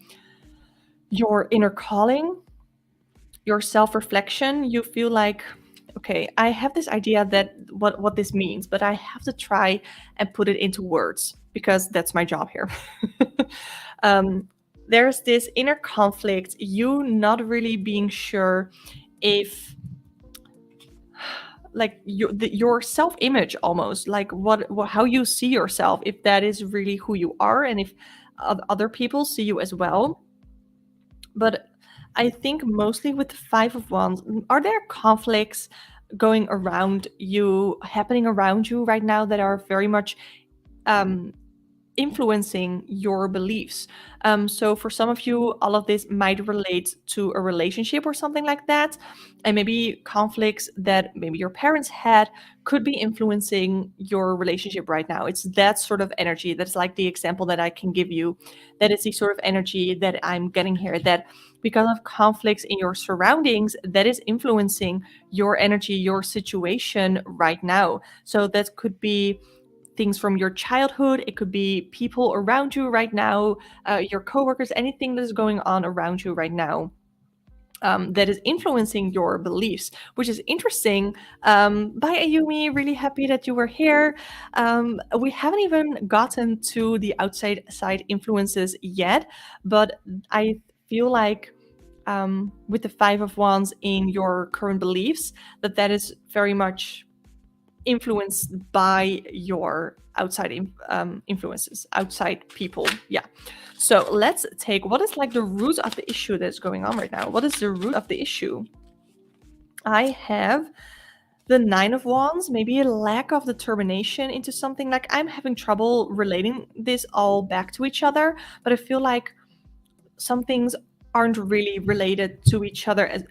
your inner calling, your self-reflection? You feel like, okay, I have this idea that what this means, but I have to try and put it into words because that's my job here. There's this inner conflict, you not really being sure if, like, your self-image, almost like what how you see yourself, if that is really who you are, and if other people see you as well. But I think mostly with the Five of Wands, are there conflicts going around you, happening around you right now, that are very much influencing your beliefs? So for some of you, all of this might relate to a relationship or something like that. And maybe conflicts that maybe your parents had could be influencing your relationship right now. It's that sort of energy. That's like the example that I can give you. That is the sort of energy that I'm getting here, that because of conflicts in your surroundings, that is influencing your energy, your situation right now. So that could be things from your childhood. It could be people around you right now, your coworkers, anything that is going on around you right now. That is influencing your beliefs, which is interesting. Bye, Ayumi. Really happy that you were here. We haven't even gotten to the outside side influences yet, but I feel like with the Five of Wands in your current beliefs, that is very much influenced by your outside influences, outside people. Yeah. So let's take, what is like the root of the issue that's going on right now? What is the root of the issue? I have the Nine of Wands, maybe a lack of determination into something. Like, I'm having trouble relating this all back to each other, but I feel like some things aren't really related to each other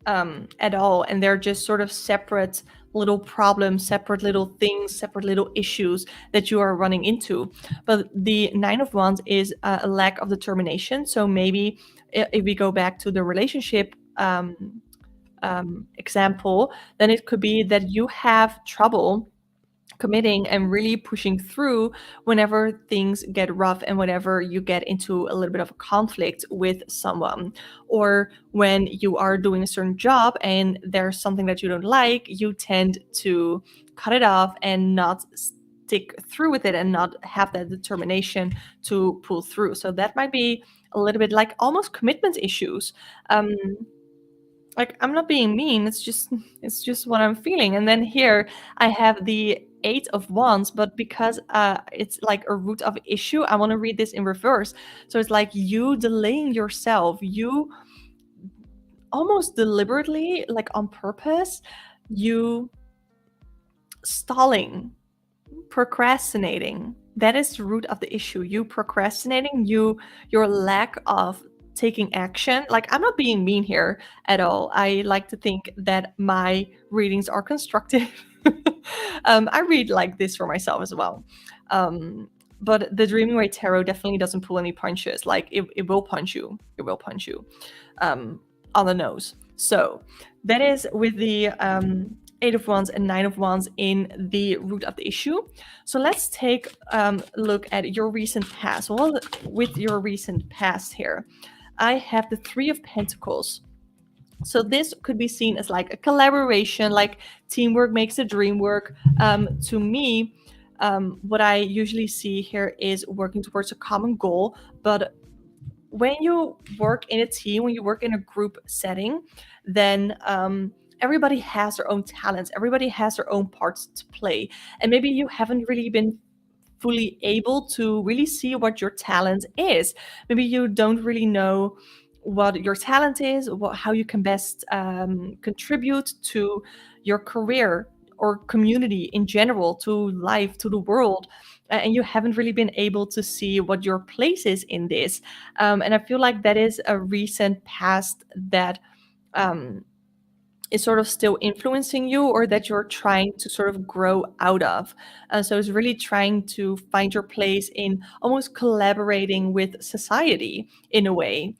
at all, and they're just sort of separate little problems, separate little things, separate little issues that you are running into. But the Nine of Wands is a lack of determination. So maybe if we go back to the relationship example, then it could be that you have trouble committing and really pushing through whenever things get rough and whenever you get into a little bit of a conflict with someone, or when you are doing a certain job and there's something that you don't like, you tend to cut it off and not stick through with it and not have that determination to pull through. So that might be a little bit like almost commitment issues. Like, I'm not being mean, it's just what I'm feeling. And then here I have the Eight of Wands, but because it's like a root of issue, I want to read this in reverse. So it's like you delaying yourself, you almost deliberately, like on purpose, you stalling, procrastinating. That is the root of the issue. You procrastinating, your lack of taking action. Like, I'm not being mean here at all. I like to think that my readings are constructive. I read like this for myself as well. But the Dreaming Way Tarot definitely doesn't pull any punches. Like, it will punch you. It will punch you on the nose. So that is with the Eight of Wands and Nine of Wands in the root of the issue. So let's take a look at your recent past. Well, with your recent past here, I have the Three of Pentacles. So this could be seen as like a collaboration, like teamwork makes the dream work. To me, what I usually see here is working towards a common goal. But when you work in a team, when you work in a group setting, then everybody has their own talents, everybody has their own parts to play. And maybe you haven't really been fully able to really see what your talent is. Maybe you don't really know what your talent is, how you can best contribute to your career or community in general, to life, to the world. And you haven't really been able to see what your place is in this. And I feel like that is a recent past that is sort of still influencing you, or that you're trying to sort of grow out of. So it's really trying to find your place in almost collaborating with society in a way.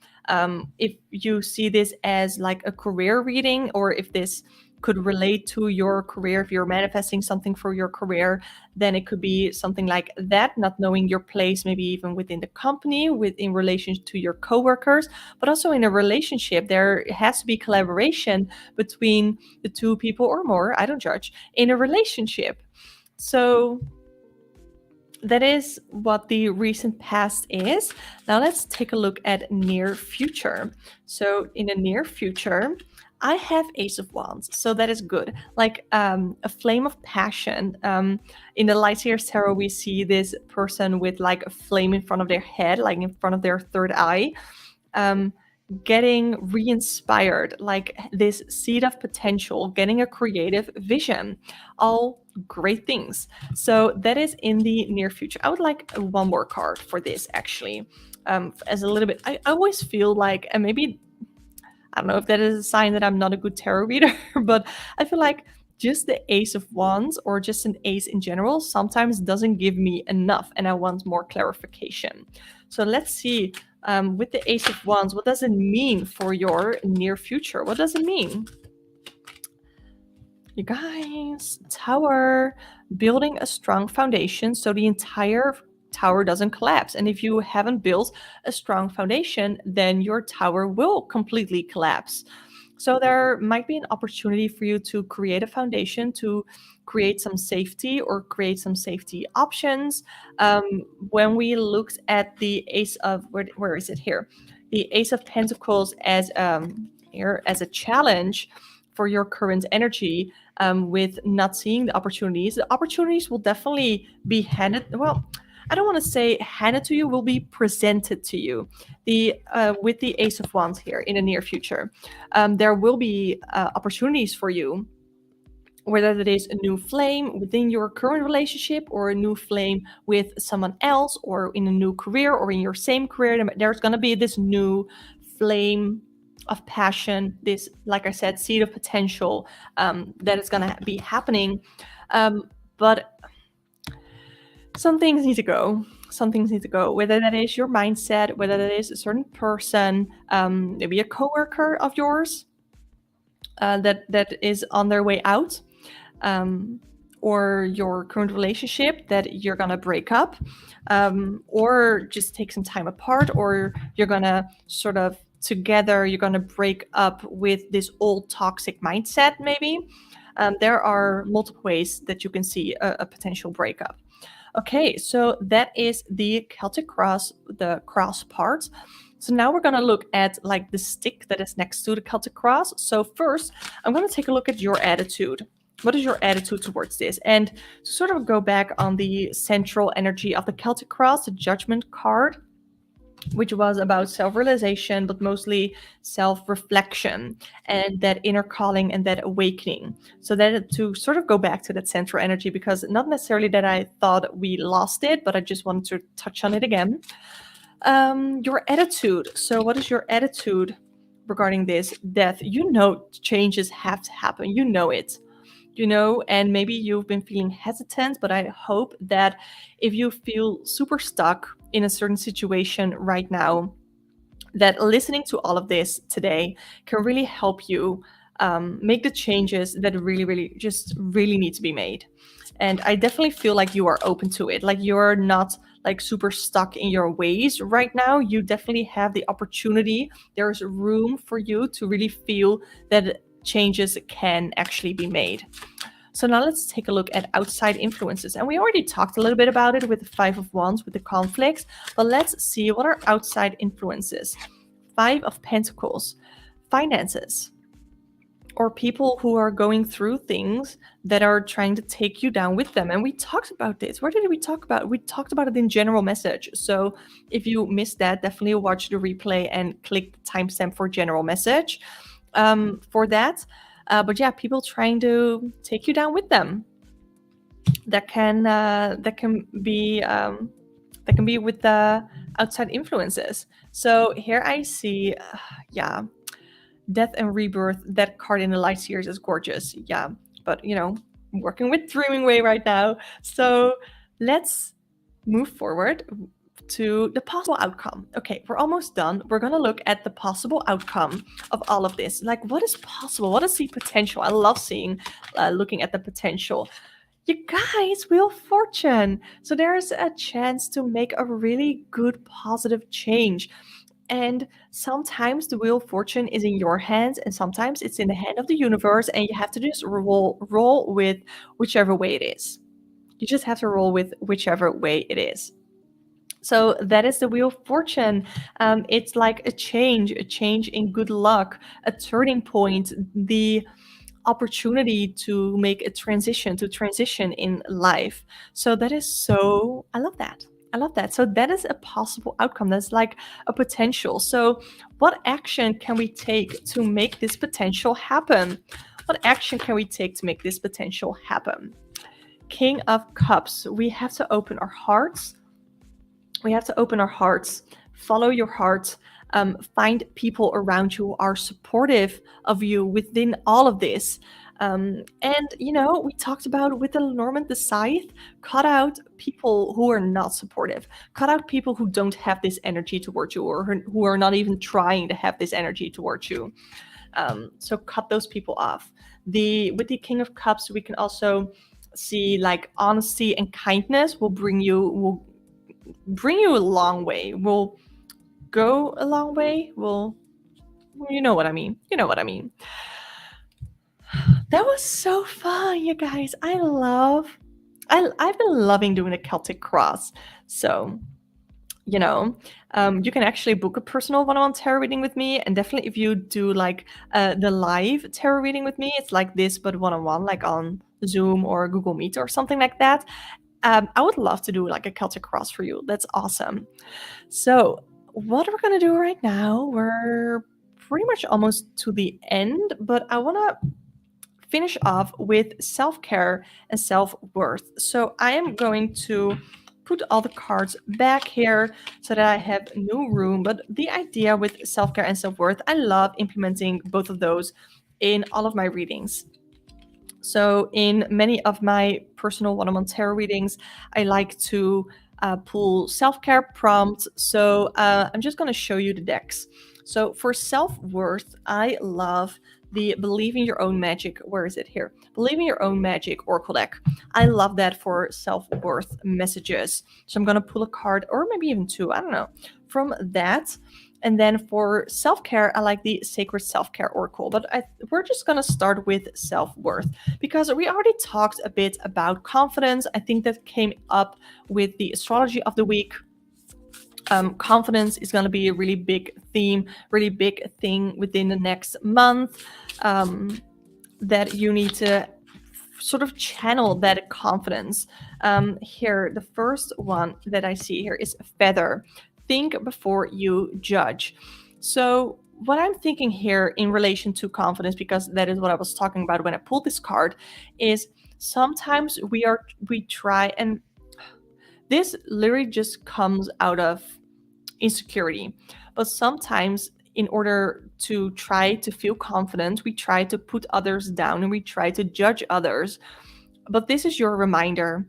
If you see this as like a career reading, or if this could relate to your career, if you're manifesting something for your career, then it could be something like that, not knowing your place, maybe even within the company, in relation to your coworkers, but also in a relationship. There has to be collaboration between the two people or more, I don't judge, in a relationship. So that is what the recent past is. Now let's take a look at near future. So in the near future, I have Ace of Wands, so that is good. Like a flame of passion. In the Light Seer Tarot, we see this person with like a flame in front of their head, like in front of their third eye, getting re-inspired, like this seed of potential, getting a creative vision, all great things. So that is in the near future. I would like one more card for this, actually, as a little bit. I always feel like, and maybe I don't know if that is a sign that I'm not a good tarot reader, but I feel like just the Ace of Wands, or just an ace in general, sometimes doesn't give me enough, and I want more clarification. So let's see, with the Ace of Wands, what does it mean for your near future? What does it mean? You guys, Tower, building a strong foundation so the entire tower doesn't collapse. And if you haven't built a strong foundation, then your tower will completely collapse. So there might be an opportunity for you to create a foundation, to create some safety, or create some safety options. When we looked at the Ace of, where is it here? The Ace of Pentacles as here as a challenge for your current energy, with not seeing the opportunities will definitely be handed. Well, I don't want to say handed to you, will be presented to you. With the Ace of Wands here in the near future, there will be opportunities for you, whether that is a new flame within your current relationship, or a new flame with someone else, or in a new career, or in your same career. There's going to be this new flame of passion, this, like I said, seed of potential, that is going to be happening. But some things need to go. Some things need to go, whether that is your mindset, whether that is a certain person, maybe a coworker of yours that is on their way out, or your current relationship that you're gonna break up, or just take some time apart, or you're gonna sort of together, you're gonna break up with this old toxic mindset, maybe. There are multiple ways that you can see a potential breakup. Okay, so that is the Celtic cross, the cross part. So now we're gonna look at like the stick that is next to the Celtic cross. So first, I'm gonna take a look at your attitude. What is your attitude towards this? And to sort of go back on the central energy of the Celtic cross, the Judgment card, which was about self-realization, but mostly self-reflection and that inner calling and that awakening. So that to sort of go back to that central energy, because not necessarily that I thought we lost it, but I just wanted to touch on it again. Your attitude. So what is your attitude regarding this death? You know, changes have to happen. You know it. You know, and maybe you've been feeling hesitant, but I hope that if you feel super stuck in a certain situation right now, that listening to all of this today can really help you make the changes that really, just really need to be made. And I definitely feel like you are open to it. Like you're not like super stuck in your ways right now. You definitely have the opportunity. There's room for you to really feel that changes can actually be made. So now let's take a look at outside influences. And we already talked a little bit about it with the Five of Wands, with the conflicts, but let's see what are outside influences. Five of Pentacles, finances, or people who are going through things that are trying to take you down with them. And we talked about this. Where did we talk about it? We talked about it in general message. So if you missed that, definitely watch the replay and click the timestamp for general message for that. But yeah, people trying to take you down with them. That can be with the outside influences. So here I see, yeah, Death and Rebirth. That card in the Light Series is gorgeous. Yeah, but you know, I'm working with Dreaming Way right now. So let's move forward to the possible outcome. Okay, we're almost done. We're gonna look at the possible outcome of all of this. Like, what is possible? What is the potential? I love seeing, looking at the potential. You guys, Wheel of Fortune. So there's a chance to make a really good, positive change. And sometimes the Wheel of Fortune is in your hands, and sometimes it's in the hand of the universe, and you have to just roll with whichever way it is. You just have to roll with whichever way it is. So that is the Wheel of Fortune. It's like a change in good luck, a turning point, the opportunity to make a transition, to transition in life. So that is so, I love that. I love that. So that is a possible outcome. That's like a potential. So what action can we take to make this potential happen? What action can we take to make this potential happen? King of Cups. We have to open our hearts. We have to open our hearts, follow your heart, find people around you who are supportive of you within all of this. And, you know, we talked about with the Lenormand, the scythe, cut out people who are not supportive, cut out people who don't have this energy towards you, or who are not even trying to have this energy towards you. So cut those people off. With the King of Cups, we can also see like honesty and kindness will bring you a long way, will go a long way, will, you know what I mean. You know what I mean. That was so fun, you guys. I've been loving doing the Celtic cross. So, you know, you can actually book a personal one-on-one tarot reading with me, and definitely if you do like the live tarot reading with me, it's like this but one-on-one, like on Zoom or Google Meet or something like that. I would love to do like a Celtic cross for you. That's awesome. So what we're gonna do right now, we're pretty much almost to the end, but I want to finish off with self-care and self-worth. So I am going to put all the cards back here so that I have no room. But the idea with self-care and self-worth, I love implementing both of those in all of my readings. So in many of my personal one-on-one tarot readings, I like to pull self-care prompts. So I'm just going to show you the decks. So for self-worth, I love the Believe in Your Own Magic. Where is it here? Believe in Your Own Magic Oracle deck. I love that for self-worth messages. So I'm going to pull a card, or maybe even two, I don't know, from that. And then for self-care, I like the Sacred Self-Care Oracle. But we're just going to start with self-worth because we already talked a bit about confidence. I think that came up with the astrology of the week. Confidence is going to be a really big theme, really big thing within the next month, that you need to sort of channel that confidence. Here, the first one that I see here is feather. Think before you judge. So what I'm thinking here in relation to confidence, because that is what I was talking about when I pulled this card, is sometimes we try, and this literally just comes out of insecurity. But sometimes in order to try to feel confident, we try to put others down and we try to judge others. But this is your reminder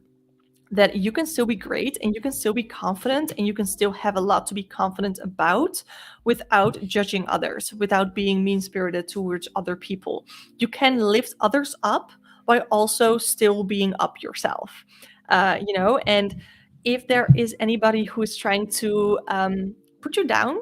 that you can still be great and you can still be confident and you can still have a lot to be confident about without judging others, without being mean-spirited towards other people. You can lift others up while also still being up yourself, and if there is anybody who is trying to put you down,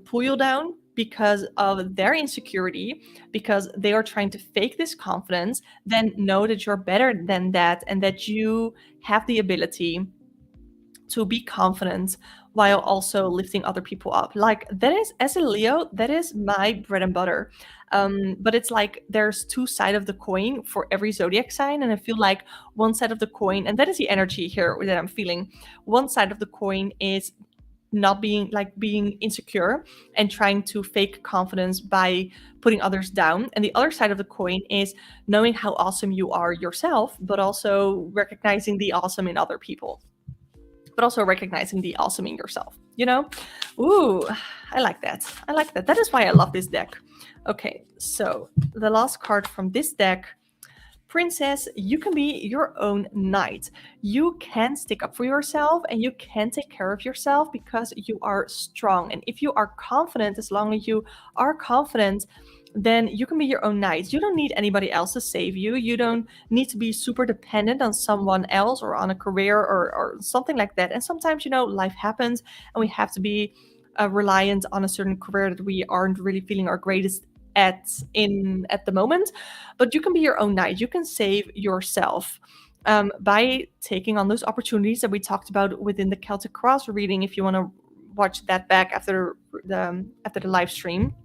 pull you down because of their insecurity, because they are trying to fake this confidence, then know that you're better than that and that you have the ability to be confident while also lifting other people up. Like, that is, as a Leo, that is my bread and butter. But it's like there's two sides of the coin for every zodiac sign, and I feel like one side of the coin, and that is the energy here that I'm feeling, one side of the coin is not being insecure and trying to fake confidence by putting others down, and the other side of the coin is knowing how awesome you are yourself, but also recognizing the awesome in other people, but also recognizing the awesome in yourself, Ooh, I like that. That is why I love this deck. Okay, so the last card from this deck: Princess, you can be your own knight. You can stick up for yourself and you can take care of yourself because you are strong. And if you are confident, as long as you are confident, then you can be your own knight. You don't need anybody else to save you. You don't need to be super dependent on someone else or on a career or something like that. And sometimes, life happens and we have to be reliant on a certain career that we aren't really feeling our greatest at the moment. But you can be your own knight. You can save yourself by taking on those opportunities that we talked about within the Celtic Cross reading. If you want to watch that back after the live stream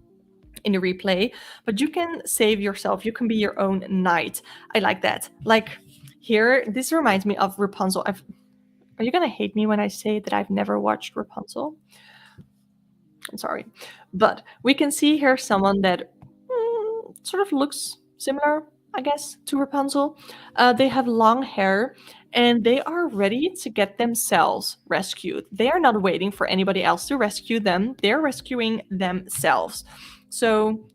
in the replay, but you can save yourself. You can be your own knight. I like that. Like, here, this reminds me of Rapunzel. Are you gonna hate me when I say that I've never watched Rapunzel? I'm sorry, but we can see here someone that sort of looks similar, I guess, to Rapunzel. They have long hair and they are ready to get themselves rescued. They are not waiting for anybody else to rescue them. They're rescuing themselves. So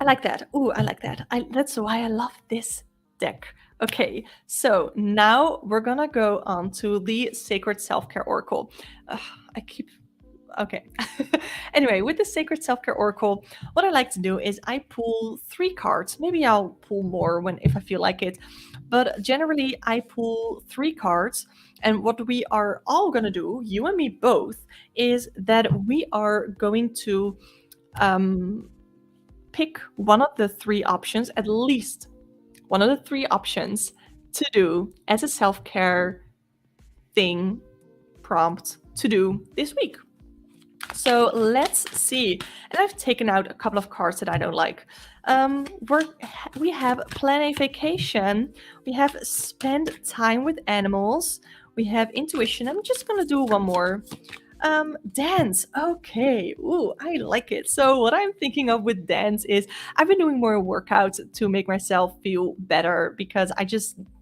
I like that. Ooh, I like that. That's why I love this deck. Okay, so now we're gonna go on to the Sacred Self-Care Oracle. Okay. Anyway, with the Sacred Self-Care Oracle, what I like to do is I pull 3 cards. Maybe I'll pull more if I feel like it. But generally, I pull 3 cards. And what we are all going to do, you and me both, is that we are going to pick one of the 3 options, at least one of the 3 options to do as a self-care thing, prompt to do this week. So let's see. And I've taken out a couple of cards that I don't like. We have plan a vacation. We have spend time with animals. We have intuition. I'm just going to do one more. Dance. Okay. Ooh, I like it. So what I'm thinking of with dance is I've been doing more workouts to make myself feel better because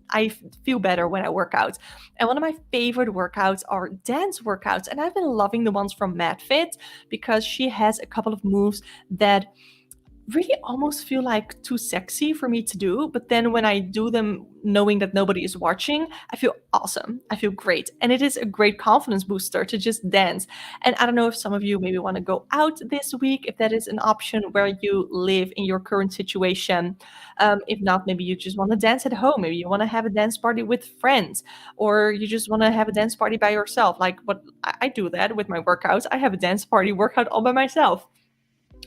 I feel better when I work out. And one of my favorite workouts are dance workouts. And I've been loving the ones from MadFit because she has a couple of moves that really almost feel like too sexy for me to do. But then when I do them knowing that nobody is watching, I feel awesome. I feel great. And it is a great confidence booster to just dance. And I don't know if some of you maybe want to go out this week, if that is an option where you live in your current situation. If not, maybe you just want to dance at home. Maybe you want to have a dance party with friends, or you just want to have a dance party by yourself. Like what I do that with my workouts. I have a dance party workout all by myself.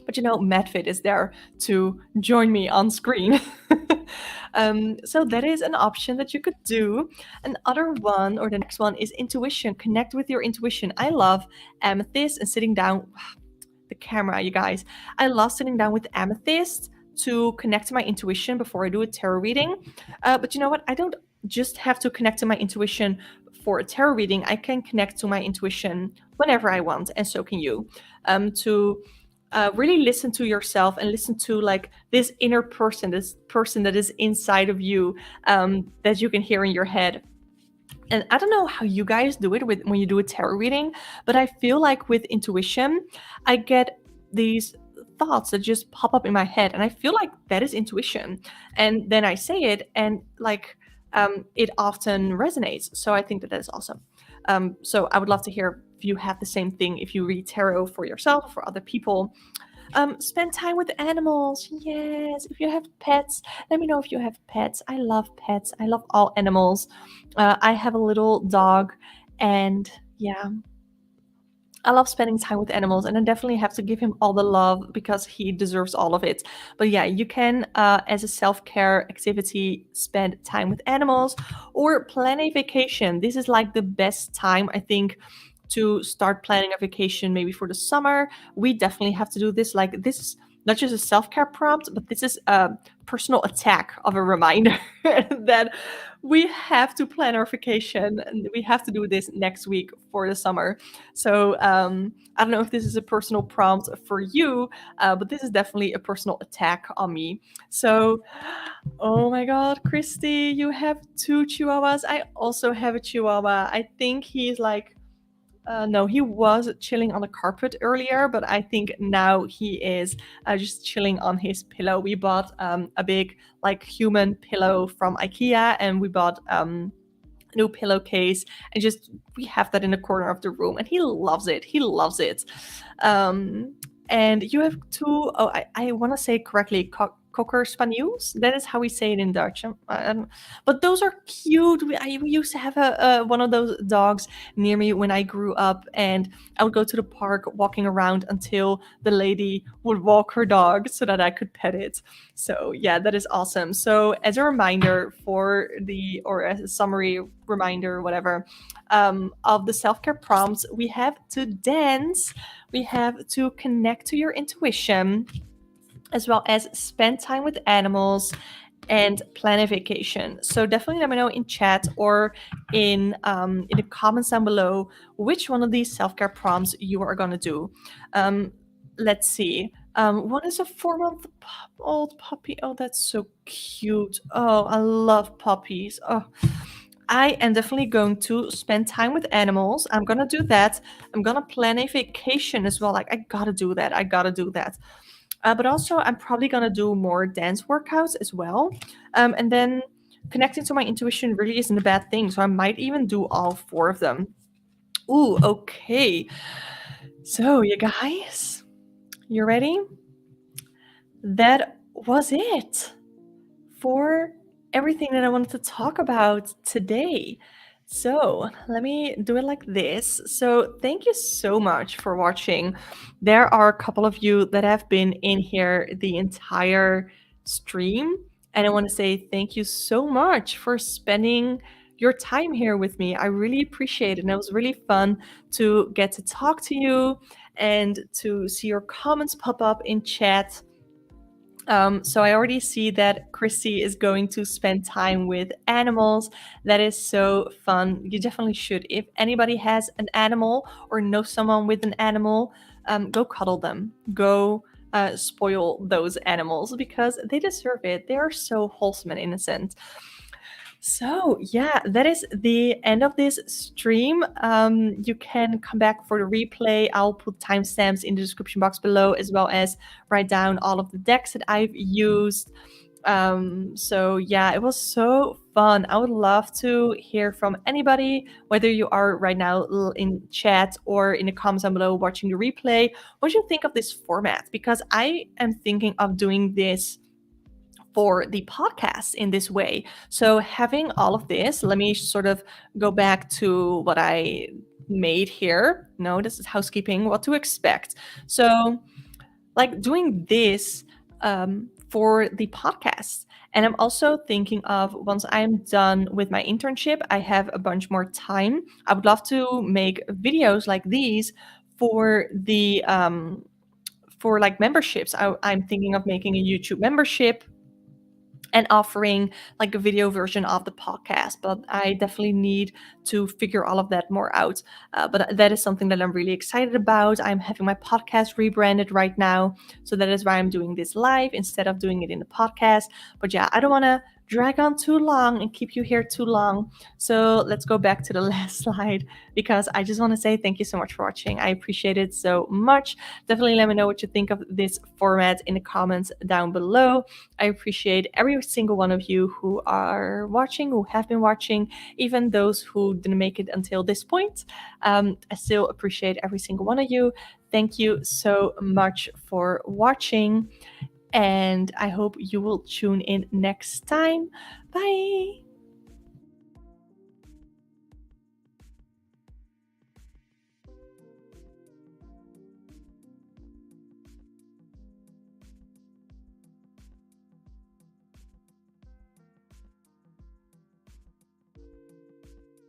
But MadFit is there to join me on screen. So that is an option that you could do. Another one, or the next one, is intuition. Connect with your intuition. I love amethyst and sitting down. The camera, you guys. I love sitting down with amethyst to connect to my intuition before I do a tarot reading. But you know what? I don't just have to connect to my intuition for a tarot reading. I can connect to my intuition whenever I want, and so can you. To really listen to yourself and listen to like this inner person, this person that is inside of you, that you can hear in your head. And I don't know how you guys do it when you do a tarot reading, but I feel like with intuition, I get these thoughts that just pop up in my head, and I feel like that is intuition. And then I say it, and like it often resonates. So I think that is awesome. So I would love to hear if you have the same thing, if you read tarot for yourself, for other people. Spend time with animals. Yes. If you have pets, let me know if you have pets. I love pets. I love all animals. I have a little dog, and yeah, I love spending time with animals, and I definitely have to give him all the love because he deserves all of it. But yeah, you can, as a self-care activity, spend time with animals or plan a vacation. This is like the best time, I think, to start planning a vacation, maybe for the summer. We definitely have to do this. Like, this is not just a self-care prompt, but this is a personal attack of a reminder that we have to plan our vacation, and we have to do this next week for the summer. So I don't know if this is a personal prompt for you, but this is definitely a personal attack on me. So, oh my God, Christy, you have two chihuahuas. I also have a chihuahua. I think he's like, no, he was chilling on the carpet earlier, but I think now he is just chilling on his pillow. We bought a big, like, human pillow from IKEA, and we bought a new pillowcase, and just we have that in the corner of the room, and he loves it. He loves it. And you have two, oh, I want to say correctly, Cocker Spaniels. That is how we say it in Dutch. But those are cute. We used to have one of those dogs near me when I grew up, and I would go to the park walking around until the lady would walk her dog so that I could pet it. So yeah, that is awesome. So as a reminder or as a summary reminder, whatever, of the self-care prompts, we have to dance, we have to connect to your intuition, as well as spend time with animals and plan a vacation. So definitely let me know in chat or in the comments down below which one of these self-care prompts you are gonna do. Let's see. One is a 4-month-old puppy. Oh, that's so cute. Oh, I love puppies. Oh, I am definitely going to spend time with animals. I'm gonna do that. I'm gonna plan a vacation as well. Like, I gotta do that. I gotta do that. But also, I'm probably gonna do more dance workouts as well. And then connecting to my intuition really isn't a bad thing. So I might even do all 4 of them. Ooh, okay. So, you guys, you ready? That was it for everything that I wanted to talk about today. So let me do it like this. So thank you so much for watching. There are a couple of you that have been in here the entire stream, and I want to say thank you so much for spending your time here with me. I really appreciate it, and it was really fun to get to talk to you and to see your comments pop up in chat. So I already see that Chrissy is going to spend time with animals. That is so fun. You definitely should. If anybody has an animal or knows someone with an animal, go cuddle them. Go spoil those animals because they deserve it. They are so wholesome and innocent. So, yeah, that is the end of this stream. You can come back for the replay. I'll put timestamps in the description box below, as well as write down all of the decks that I've used. So, yeah, it was so fun. I would love to hear from anybody, whether you are right now in chat or in the comments down below watching the replay. What do you think of this format? Because I am thinking of doing this for the podcast in this way. So, having all of this, let me sort of go back to what I made here. No, this is housekeeping, what to expect. So, like doing this for the podcast. And I'm also thinking of once I'm done with my internship, I have a bunch more time. I would love to make videos like these for the for like memberships. I'm thinking of making a YouTube membership and offering like a video version of the podcast, but I definitely need to figure all of that more out. But that is something that I'm really excited about. I'm having my podcast rebranded right now, so that is why I'm doing this live instead of doing it in the podcast. But yeah, I don't want to drag on too long and keep you here too long. So let's go back to the last slide, because I just want to say thank you so much for watching. I appreciate it so much. Definitely let me know what you think of this format in the comments down below. I appreciate every single one of you who are watching, who have been watching, even those who didn't make it until this point. I still appreciate every single one of you. Thank you so much for watching, and I hope you will tune in next time. Bye.